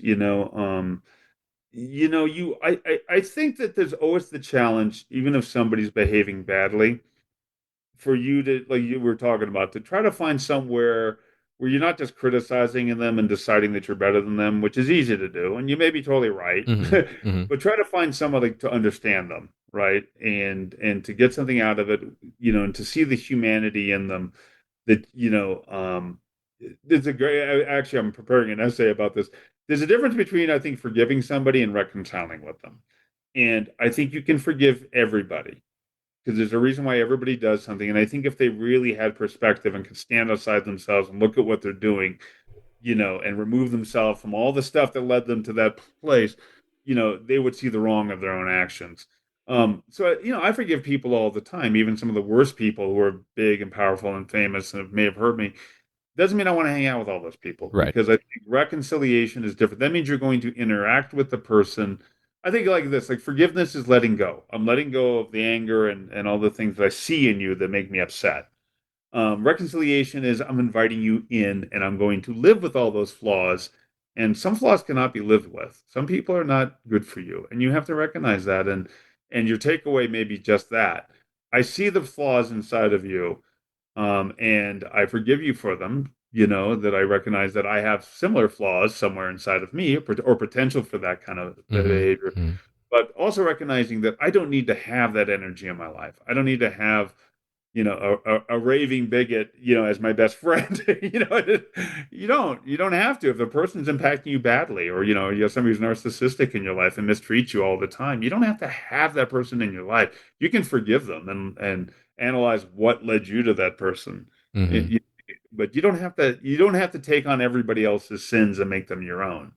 [SPEAKER 1] I think that there's always the challenge, even if somebody's behaving badly, for you to, like you were talking about, to try to find somewhere where you're not just criticizing them and deciding that you're better than them, which is easy to do, and you may be totally right,
[SPEAKER 2] Mm-hmm. Mm-hmm.
[SPEAKER 1] but try to find somebody to understand them, right? And to get something out of it, and to see the humanity in them. That there's a great. Actually, I'm preparing an essay about this. There's a difference between, I think, forgiving somebody and reconciling with them, and I think you can forgive everybody because there's a reason why everybody does something. And I think if they really had perspective and could stand outside themselves and look at what they're doing, and remove themselves from all the stuff that led them to that place, they would see the wrong of their own actions. So I forgive people all the time, even some of the worst people who are big and powerful and famous and may have hurt me. Doesn't mean I want to hang out with all those people,
[SPEAKER 2] Right.
[SPEAKER 1] because I think reconciliation is different. That means you're going to interact with the person. I think like this, like forgiveness is letting go. I'm letting go of the anger and all the things that I see in you that make me upset. Reconciliation is I'm inviting you in and I'm going to live with all those flaws. And some flaws cannot be lived with. Some people are not good for you. And you have to recognize that. And your takeaway may be just that. I see the flaws inside of you, and I forgive you for them. That I recognize that I have similar flaws somewhere inside of me, or potential for that kind of
[SPEAKER 2] Mm-hmm.
[SPEAKER 1] behavior. But also recognizing that I don't need to have that energy in my life. I don't need to have a raving bigot, as my best friend. You don't have to. If the person's impacting you badly, or you have somebody who's narcissistic in your life and mistreats you all the time, you don't have to have that person in your life. You can forgive them and analyze what led you to that person.
[SPEAKER 2] Hmm.
[SPEAKER 1] It- you- but you don't have to take on everybody else's sins and make them your own,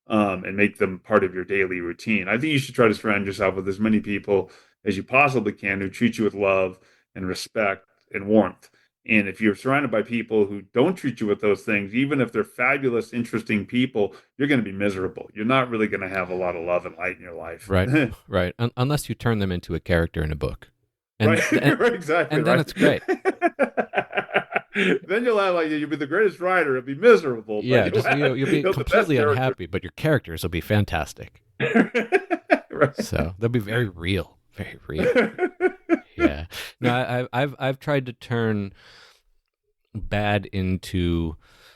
[SPEAKER 1] and make them part of your daily routine. I think you should try to surround yourself with as many people as you possibly can who treat you with love and respect and warmth. And if you're surrounded by people who don't treat you with those things, even if they're fabulous, interesting people, you're going to be miserable. You're not really going to have a lot of love and light in your life.
[SPEAKER 2] Right, right. Unless you turn them into a character in a book,
[SPEAKER 1] Right,
[SPEAKER 2] and and,
[SPEAKER 1] right, exactly,
[SPEAKER 2] and then
[SPEAKER 1] right.
[SPEAKER 2] it's great.
[SPEAKER 1] Then you'll have like you'll be the greatest writer. It'll be miserable, but
[SPEAKER 2] Yeah,
[SPEAKER 1] you'll
[SPEAKER 2] just
[SPEAKER 1] have,
[SPEAKER 2] you'll be
[SPEAKER 1] the best
[SPEAKER 2] completely
[SPEAKER 1] character.
[SPEAKER 2] unhappy, but your characters will be fantastic.
[SPEAKER 1] Right.
[SPEAKER 2] So they'll be very real, very real. Yeah. No, I've tried to turn bad into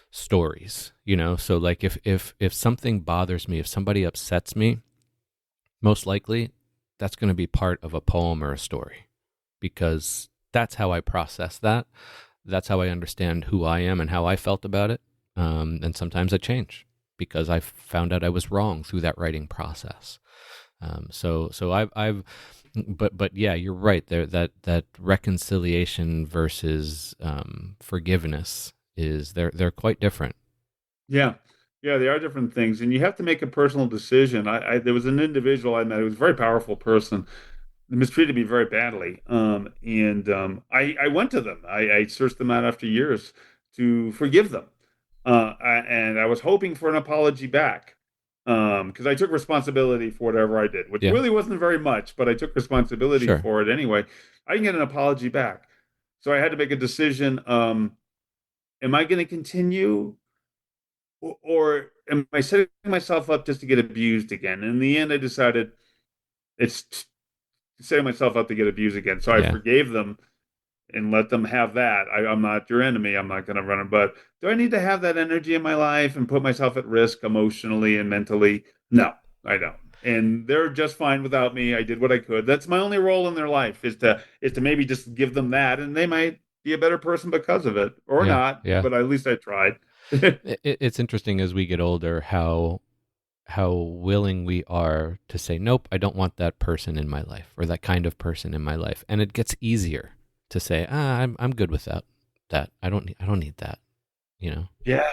[SPEAKER 2] stories. So like if something bothers me, if somebody upsets me, most likely that's going to be part of a poem or a story, because that's how I process that. That's how I understand who I am and how I felt about it. And sometimes I change because I found out I was wrong through that writing process. So but yeah, you're right there. That reconciliation versus forgiveness they're quite different.
[SPEAKER 1] Yeah. Yeah, they are different things, and you have to make a personal decision. There was an individual I met who was a very powerful person, mistreated me very badly. And I went to them. I searched them out after years to forgive them. And I was hoping for an apology back. Because I took responsibility for whatever I did, which
[SPEAKER 2] Yeah,
[SPEAKER 1] really wasn't very much, but I took responsibility
[SPEAKER 2] sure.
[SPEAKER 1] for it anyway. I didn't get an apology back. So I had to make a decision. Am I going to continue, or am I setting myself up just to get abused again? In the end, I decided it's setting myself up to get abused again. So I
[SPEAKER 2] Yeah,
[SPEAKER 1] forgave them and let them have that. I'm not your enemy. I'm not going to run them. But do I need to have that energy in my life and put myself at risk emotionally and mentally? No, I don't. And they're just fine without me. I did what I could. That's my only role in their life, is to maybe just give them that, and they might be a better person because of it, or
[SPEAKER 2] yeah,
[SPEAKER 1] not.
[SPEAKER 2] yeah.
[SPEAKER 1] But at least I tried.
[SPEAKER 2] It's interesting as we get older how willing we are to say nope, I don't want that person in my life or that kind of person in my life, and it gets easier to say I'm good with that I don't need that. You know.
[SPEAKER 1] Yeah.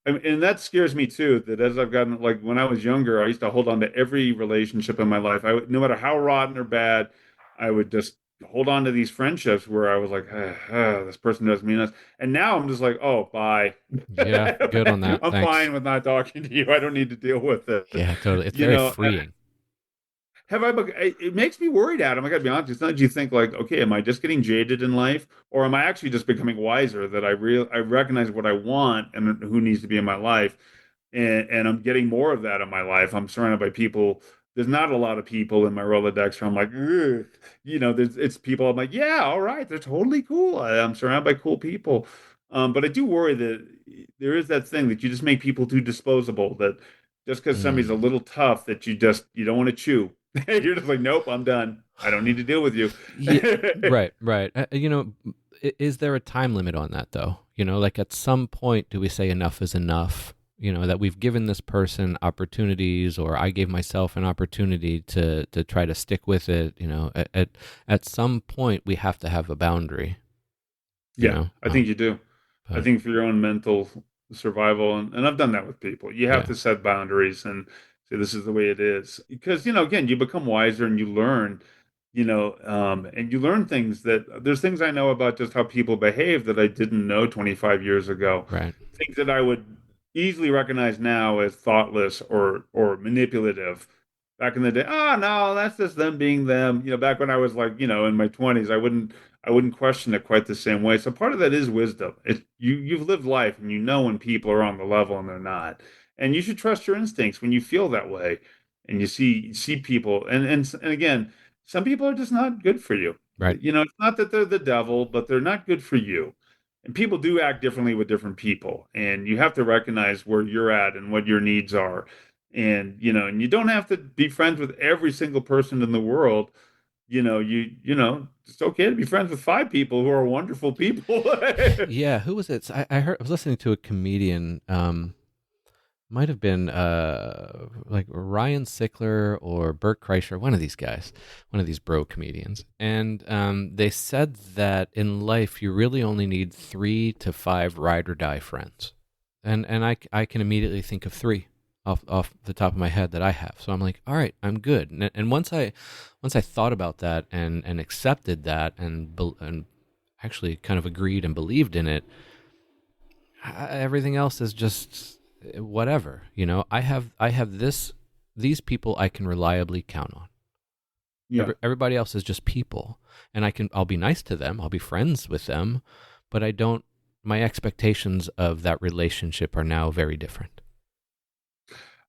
[SPEAKER 1] And that scares me too, that as I've gotten, like when I was younger, I used to hold on to every relationship in my life. No matter how rotten or bad, I would just hold on to these friendships where I was like, this person doesn't mean us. And now I'm just like, oh, bye.
[SPEAKER 2] Yeah, good on that.
[SPEAKER 1] I'm
[SPEAKER 2] Thanks.
[SPEAKER 1] fine with not talking to you. I don't need to deal with it.
[SPEAKER 2] Yeah, totally. It's
[SPEAKER 1] You
[SPEAKER 2] very
[SPEAKER 1] know,
[SPEAKER 2] freeing.
[SPEAKER 1] it makes me worried, Adam. I gotta be honest. It's not you think like, okay, am I just getting jaded in life, or am I actually just becoming wiser that I recognize what I want and who needs to be in my life, and I'm getting more of that in my life. I'm surrounded by people. There's not a lot of people in my Rolodex where I'm like, ugh. It's people I'm like, yeah, all right, they're totally cool. I'm surrounded by cool people. But I do worry that there is that thing that you just make people too disposable, that just because somebody's a
[SPEAKER 2] Mm.
[SPEAKER 1] little tough that you don't want to chew. You're just like, nope, I'm done. I don't need to deal with you.
[SPEAKER 2] Yeah, right, right. Is there a time limit on that though? Like at some point, do we say enough is enough? That we've given this person opportunities, or I gave myself an opportunity to try to stick with it. At some point, we have to have a boundary. You
[SPEAKER 1] Yeah,
[SPEAKER 2] know,
[SPEAKER 1] I think you do. I
[SPEAKER 2] but
[SPEAKER 1] think for your own mental survival, and I've done that with people, you have
[SPEAKER 2] yeah,
[SPEAKER 1] to set boundaries and say this is the way it is. Because, again, you become wiser and you learn, and you learn things there's things I know about just how people behave that I didn't know 25 years ago.
[SPEAKER 2] right.
[SPEAKER 1] Things that I would easily recognize now as thoughtless or manipulative. Back in the day, oh no, that's just them being them. Back when I was like, in my 20s, I wouldn't question it quite the same way. So part of that is wisdom. You've lived life and you know when people are on the level and they're not. And you should trust your instincts when you feel that way and you see people, and again, some people are just not good for you.
[SPEAKER 2] Right.
[SPEAKER 1] It's not that they're the devil, but they're not good for you. And people do act differently with different people, and you have to recognize where you're at and what your needs are. And you don't have to be friends with every single person in the world, it's okay to be friends with five people who are wonderful people.
[SPEAKER 2] Yeah, who was it? I was listening to a comedian. Might have been like Ryan Sickler or Bert Kreischer, one of these guys, one of these bro comedians. And they said that in life you really only need 3 to 5 ride or die friends. And I can immediately think of three off the top of my head that I have. So I'm like, all right, I'm good. And once I thought about that and accepted that and actually kind of agreed and believed in it, everything else is just whatever. I have these people I can reliably count on.
[SPEAKER 1] Yeah.
[SPEAKER 2] Everybody else is just people, and I'll be nice to them, I'll be friends with them, but I don't. My expectations of that relationship are now very different.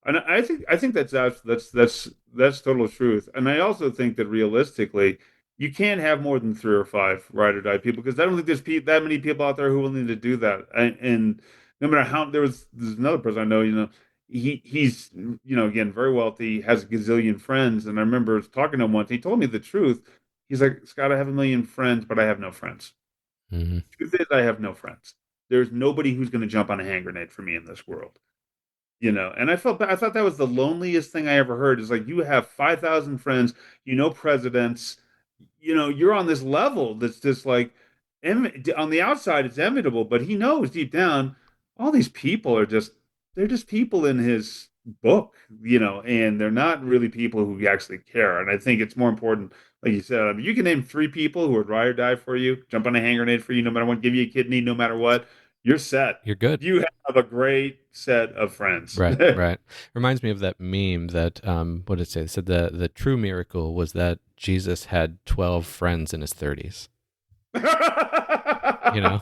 [SPEAKER 1] And I think that's total truth. And I also think that realistically, you can't have more than three or five ride or die people because I don't think that many people out there who are willing to do that. And no matter how there's another person I know, he's again very wealthy, has a gazillion friends. And I remember talking to him once. He told me the truth. He's like, Scott, I have a million friends, but I have no friends.
[SPEAKER 2] Hmm.
[SPEAKER 1] Truth is, I have no friends. There's nobody who's going to jump on a hand grenade for me in this world. And I thought that was the loneliest thing I ever heard is like you have 5,000 friends, presidents, you're on this level that's just like on the outside it's enviable, but he knows deep down all these people they're just people in his book, and they're not really people who actually care. And I think it's more important, like you said, I mean, you can name three people who would ride or die for you, jump on a hand grenade for you, no matter what, give you a kidney, no matter what, you're set.
[SPEAKER 2] You're good.
[SPEAKER 1] You have a great set of friends.
[SPEAKER 2] Right, right. Reminds me of that meme that what did it say? It said the true miracle was that Jesus had 12 friends in his 30s. You know,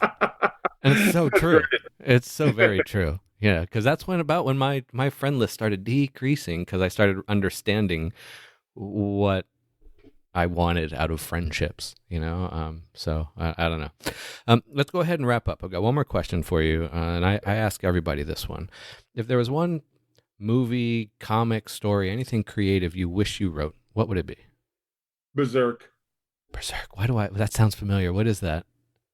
[SPEAKER 2] and it's so true. It's so very true. Yeah, because that's when my friend list started decreasing because I started understanding what I wanted out of friendships. So I don't know. Let's go ahead and wrap up. I've got one more question for you, and I ask everybody this one: if there was one movie, comic, story, anything creative you wish you wrote, what would it be?
[SPEAKER 1] Berserk.
[SPEAKER 2] Berserk. Why do I? That sounds familiar. What is that?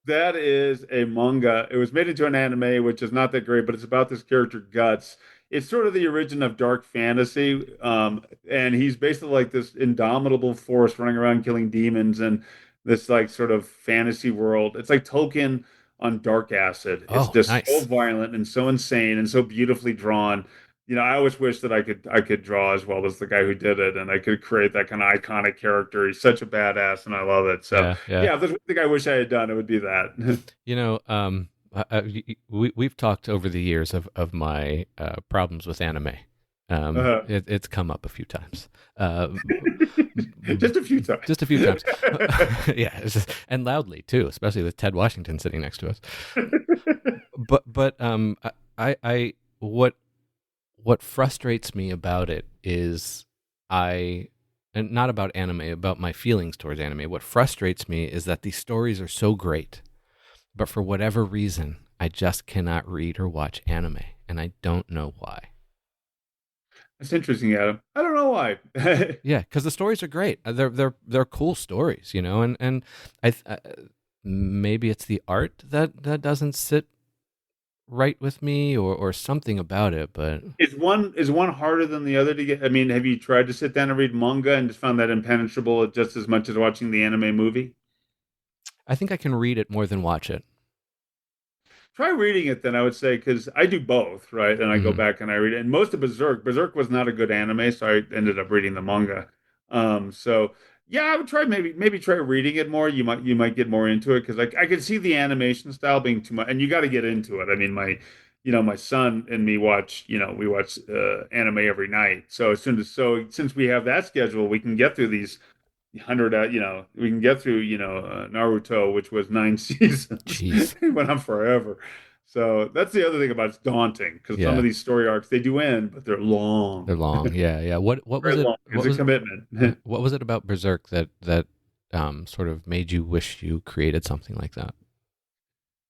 [SPEAKER 1] That is a manga. It was made into an anime, which is not that great, but it's about this character Guts. It's sort of the origin of dark fantasy, and he's basically like this indomitable force running around killing demons and this like sort of fantasy world. It's like Tolkien on dark acid. It's
[SPEAKER 2] Oh,
[SPEAKER 1] just so
[SPEAKER 2] nice.
[SPEAKER 1] violent and so insane and so beautifully drawn. I always wish that I could draw as well as the guy who did it, and I could create that kind of iconic character. He's such a badass, and I love it. So
[SPEAKER 2] Yeah, yeah.
[SPEAKER 1] yeah, if there's one thing I wish I had done, it would be that.
[SPEAKER 2] You know, we've talked over the years of my problems with anime.
[SPEAKER 1] uh,
[SPEAKER 2] It's come up a few times,
[SPEAKER 1] just a few times.
[SPEAKER 2] just a few times. Yeah, and loudly too, especially with Ted Washington sitting next to us. But I what frustrates me about it is and not about anime, about my feelings towards anime. What frustrates me is that these stories are so great, but for whatever reason, I just cannot read or watch anime, and I don't know why.
[SPEAKER 1] That's interesting, Adam. I don't know why.
[SPEAKER 2] Yeah, because the stories are great. They're cool stories, and maybe it's the art that doesn't sit right with me or something about it, but
[SPEAKER 1] Is one harder than the other to get? I mean, have you tried to sit down and read manga and just found that impenetrable just as much as watching the anime movie?
[SPEAKER 2] I think I can read it more than watch it.
[SPEAKER 1] Try reading it then, I would say, because I do both, right? And I go
[SPEAKER 2] Hmm.
[SPEAKER 1] back and I read it. And most of Berserk was not a good anime, so I ended up reading the manga. So yeah, I would try maybe try reading it more. You might get more into it because I could see the animation style being too much, and you got to get into it. I mean, my son and me we watch anime every night. So since we have that schedule, we can get through these 100 we can get through Naruto, which was 9 seasons.
[SPEAKER 2] Jeez.
[SPEAKER 1] It went on forever. So that's the other thing about it's daunting because some of
[SPEAKER 2] Yeah,
[SPEAKER 1] these story arcs they do end, but they're long.
[SPEAKER 2] they're long. Yeah, yeah. What was
[SPEAKER 1] Very
[SPEAKER 2] it?
[SPEAKER 1] long. It's a commitment.
[SPEAKER 2] What was it about Berserk that sort of made you wish you created something like that?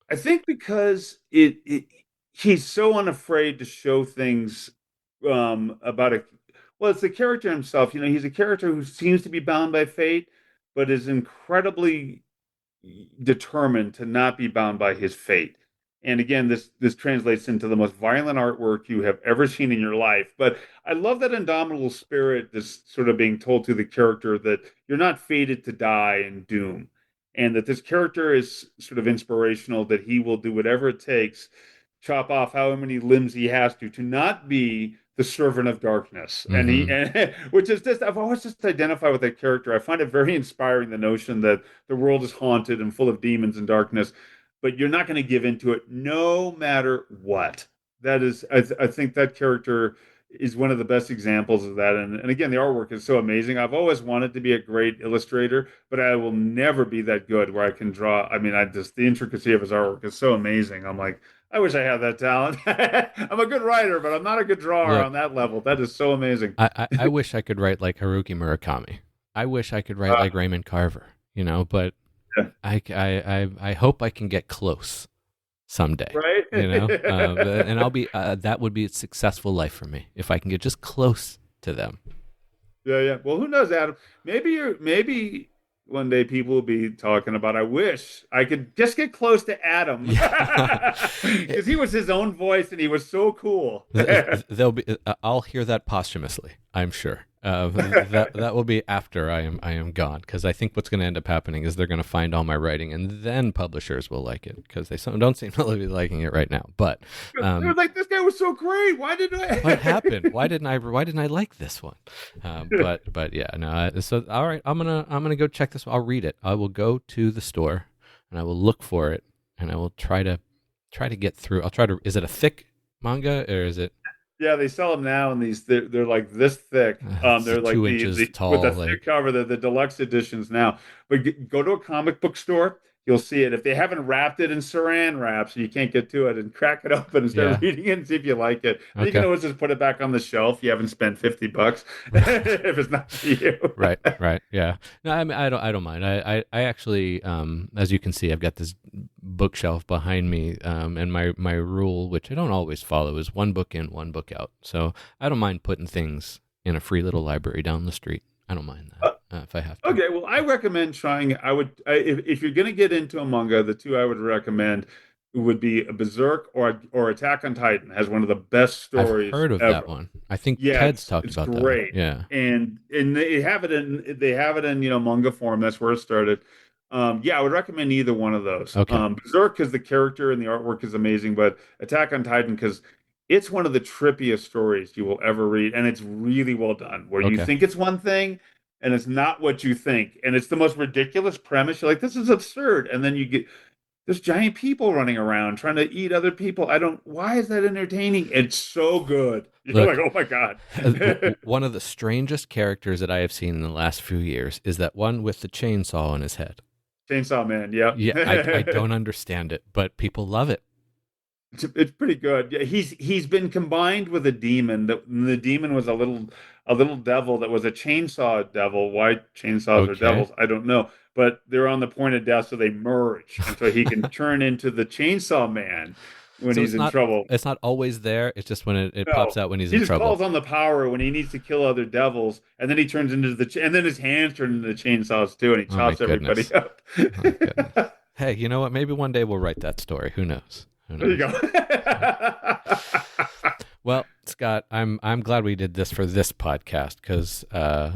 [SPEAKER 1] I think because it he's so unafraid to show things about a well, it's the character himself. He's a character who seems to be bound by fate, but is incredibly determined to not be bound by his fate. And again, this translates into the most violent artwork you have ever seen in your life. But I love that indomitable spirit that's sort of being told to the character that you're not fated to die in doom, and that this character is sort of inspirational, that he will do whatever it takes, chop off how many limbs he has to not be the servant of darkness. And
[SPEAKER 2] Mm-hmm.
[SPEAKER 1] which is just, I've always just identified with that character. I find it very inspiring, the notion that the world is haunted and full of demons and darkness, but you're not going to give into it no matter what. That is, I think that character is one of the best examples of that. And again, the artwork is so amazing. I've always wanted to be a great illustrator, but I will never be that good where I can draw. I mean, I just, the intricacy of his artwork is so amazing. I'm like, I wish I had that talent. I'm a good writer, but I'm not a good drawer
[SPEAKER 2] Look,
[SPEAKER 1] on that level. That is so amazing.
[SPEAKER 2] I wish I could write like Haruki Murakami. I wish I could write like Raymond Carver, but
[SPEAKER 1] Yeah.
[SPEAKER 2] I hope I can get close someday,
[SPEAKER 1] Right?
[SPEAKER 2] and I'll be that would be a successful life for me if I can get just close to them.
[SPEAKER 1] Yeah, yeah. Well, who knows, Adam? Maybe one day people will be talking about, I wish I could just get close to Adam.
[SPEAKER 2] Yeah.
[SPEAKER 1] Because he was his own voice and he was so cool.
[SPEAKER 2] They'll be. I'll hear that posthumously. I'm sure. That will be after I am gone, because I think what's going to end up happening is they're going to find all my writing, and then publishers will like it, because they don't seem to be liking it right now. But
[SPEAKER 1] They're like, this guy was so great. Why didn't I?
[SPEAKER 2] what happened? Why didn't I like this one? But yeah, no. So all right, I'm gonna go check this one. I'll read it. I will go to the store and I will look for it, and I will try to get through. I'll try to. Is it a thick manga, or is it?
[SPEAKER 1] Yeah, they sell them now in these. They're like this thick.
[SPEAKER 2] It's
[SPEAKER 1] They're like
[SPEAKER 2] 2 inches
[SPEAKER 1] the
[SPEAKER 2] tall.
[SPEAKER 1] with the
[SPEAKER 2] Like,
[SPEAKER 1] thick cover, the deluxe editions now. But go to a comic book store, you'll see it. If they haven't wrapped it in Saran wrap, so you can't get to it, and crack it open and
[SPEAKER 2] yeah.
[SPEAKER 1] start reading it and see if you like it. And you can
[SPEAKER 2] Okay.
[SPEAKER 1] always just put it back on the shelf. You haven't spent $50 if it's not for you.
[SPEAKER 2] Right. Yeah. No, I mean, I don't mind. I actually, as you can see, I've got this bookshelf behind me, and my rule, which I don't always follow, is one book in, one book out. So I don't mind putting things in a free little library down the street. I don't mind that if I have to.
[SPEAKER 1] Okay, well, I recommend trying. If you're going to get into a manga, the two I would recommend would be a Berserk or Attack on Titan. Has one of the best
[SPEAKER 2] I've
[SPEAKER 1] stories
[SPEAKER 2] heard of
[SPEAKER 1] ever.
[SPEAKER 2] that one. I think
[SPEAKER 1] Yeah,
[SPEAKER 2] Ted's talked
[SPEAKER 1] it's
[SPEAKER 2] about that one.
[SPEAKER 1] great,
[SPEAKER 2] Yeah.
[SPEAKER 1] and they have it in manga form. That's where it started. Yeah, I would recommend either one of those.
[SPEAKER 2] Okay.
[SPEAKER 1] Berserk because the character and the artwork is amazing, but Attack on Titan because it's one of the trippiest stories you will ever read, and it's really well done. Where you
[SPEAKER 2] Okay.
[SPEAKER 1] think it's one thing, and it's not what you think, and it's the most ridiculous premise. You're like, this is absurd, and then you get there's giant people running around trying to eat other people. Why is that entertaining? It's so good. You're
[SPEAKER 2] Look,
[SPEAKER 1] like, oh my God.
[SPEAKER 2] one of the strangest characters that I have seen in the last few years is that one with the chainsaw on his head.
[SPEAKER 1] Chainsaw Man, yep.
[SPEAKER 2] Yeah, I don't understand it, but people love it.
[SPEAKER 1] It's pretty good. Yeah, he's been combined with a demon. The demon was a little devil that was a chainsaw devil. Why chainsaws are
[SPEAKER 2] Okay.
[SPEAKER 1] devils, I don't know. But they're on the point of death, so they merge, and so he can turn into the Chainsaw Man when
[SPEAKER 2] So
[SPEAKER 1] he's in trouble.
[SPEAKER 2] it's not always there. It's just when it pops
[SPEAKER 1] No,
[SPEAKER 2] out when he's
[SPEAKER 1] he
[SPEAKER 2] in
[SPEAKER 1] just calls
[SPEAKER 2] trouble.
[SPEAKER 1] on the power when he needs to kill other devils, and then he turns into and then his hands turn into the chainsaws too, and he
[SPEAKER 2] Oh my
[SPEAKER 1] chops everybody
[SPEAKER 2] goodness.
[SPEAKER 1] up.
[SPEAKER 2] Oh my goodness. Hey, you know what? Maybe one day we'll write that story. Who knows? Who
[SPEAKER 1] There you
[SPEAKER 2] knows?
[SPEAKER 1] go.
[SPEAKER 2] Well, Scott, I'm glad we did this for this podcast, because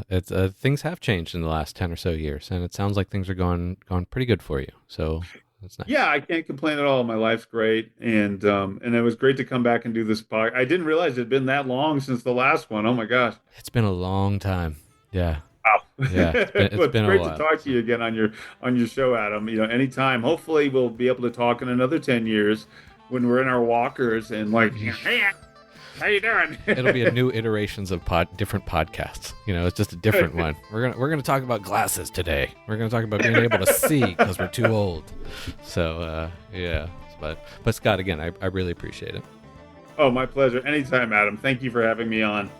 [SPEAKER 2] it's things have changed in the last 10 or so years, and it sounds like things are going pretty good for you. So that's nice.
[SPEAKER 1] Yeah, I can't complain at all. My life's great, and it was great to come back and do this podcast. I didn't realize it had been that long since the last one. Oh my gosh!
[SPEAKER 2] It's been a long time. Yeah.
[SPEAKER 1] Wow.
[SPEAKER 2] Yeah. It's
[SPEAKER 1] Well, it's
[SPEAKER 2] been a
[SPEAKER 1] great to
[SPEAKER 2] while.
[SPEAKER 1] talk to you again on your show, Adam. Anytime. Hopefully, we'll be able to talk in another 10 years when we're in our walkers and like, hey, how you doing?
[SPEAKER 2] It'll be a new iterations of different podcasts. It's just a different one. We're gonna talk about glasses today. We're gonna talk about being able to see because we're too old. So yeah. But Scott, again, I really appreciate it.
[SPEAKER 1] Oh, my pleasure. Anytime, Adam. Thank you for having me on.